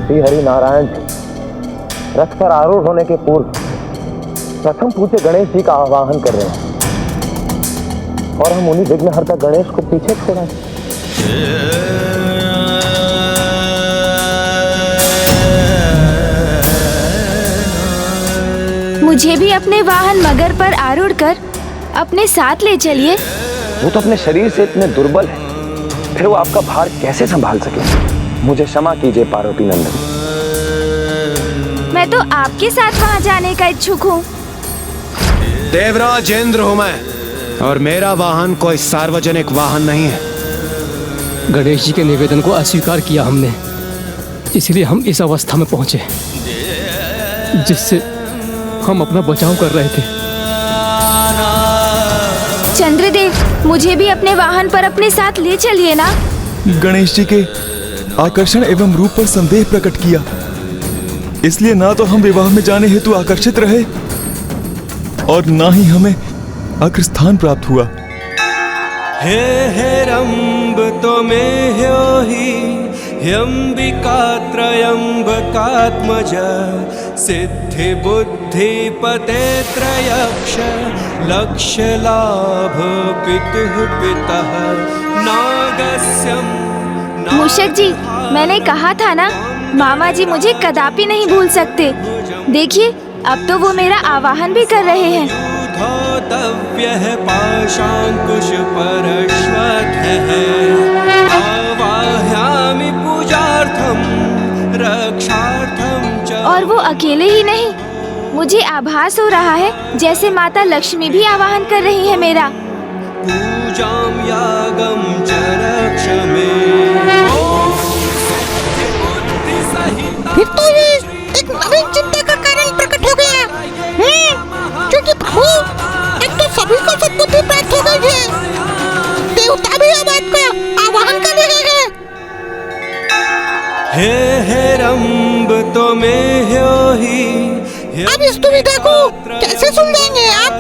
श्री हरिनारायण रथ पर आरूढ़ होने के पूर्व प्रथम पूज्य गणेश जी का आवाहन कर रहे हैं और हम उन्हीं विघ्नहर्ता गणेश को पीछे छोड़ें। मुझे भी अपने वाहन मगर पर आरूढ़ कर अपने साथ ले चलिए। वो तो अपने शरीर से इतने दुर्बल है, फिर वो आपका भार कैसे संभाल सके? मुझे क्षमा कीजिए पार्वती नंदन। मैं तो आपके साथ वहाँ जाने का इच्छुक हूँ। देवराज इंद्र हूँ मैं और मेरा वाहन कोई सार्वजनिक वाहन नहीं है। गणेश जी के निवेदन को अस्वीकार किया हमने, इसलिए हम इस अवस्था में पहुंचे जिससे हम अपना बचाव कर रहे थे। चंद्रदेव, मुझे भी अपने वाहन पर अपने साथ ले चलिए ना। गणेश जी के आकर्षण एवं रूप पर संदेह प्रकट किया, इसलिए ना तो हम विवाह में जाने हेतु आकर्षित रहे और ना ही हमें अग्रस्थान प्राप्त हुआ। हे हेरम्ब त्वमेव हि ह्यम्बिकात्रयम्बकात्मज सिद्धिबुद्धिपते त्रयक्ष लक्ष्यलाभ पितुः पितः नागस्यं। मूषक जी, मैंने कहा था ना, मामा जी मुझे कदापि नहीं भूल सकते। देखिए, अब तो वो मेरा आवाहन भी कर रहे हैं। धौतव्यः पाशाङ्कुशपरश्वतः आवाहयामि पूजार्थं रक्षार्थं च। और वो अकेले ही नहीं, मुझे आभास हो रहा है जैसे माता लक्ष्मी भी आवाहन कर रही है मेरा। पूजां यागं च रक्ष मे। फिर तो ये एक नवीन चिंता का कारण प्रकट हो गया। क्योंकि प्रभु, एक तो सभी को सद्बुद्धि प्राप्त हो गई है, देवता भी अब आपका आवाहन कर रहे हैं। हे हेरंब तो में ह्यो ही। अब इस दुविधा को कैसे सुलझाएंगे आप?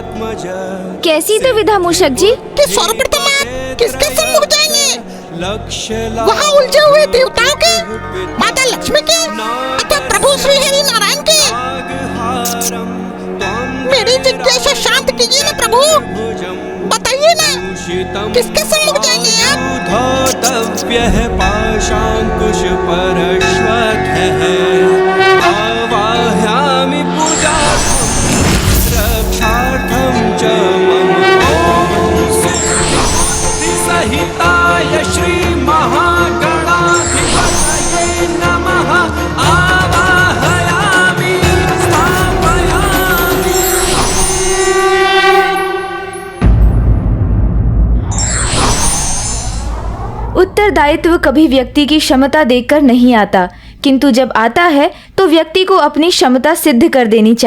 कैसी दुविधा मूषक जी? कि सर्वप्रथम आप किसके सम्मुख जाएंगे? वहाँ उलझे हुए देवताओं के, माता लक्ष्मी के, अथवा प्रभु श्री हरि नारायण के? मेरी जिज्ञासा शांत कीजिए ना प्रभु, बताइए ना किसके सम्मुख जाएंगे आप? धौतव्यः पाशाङ्कुशपरश्वतः आवाहयामि पूजार्थं रक्षार्थं च मम। सहिताय श्री महागणाधिपतये नमः आवाहयामि स्थापयामि। उत्तरदायित्व कभी व्यक्ति की क्षमता देखकर नहीं आता, किंतु जब आता है तो व्यक्ति को अपनी क्षमता सिद्ध कर देनी चाहिए।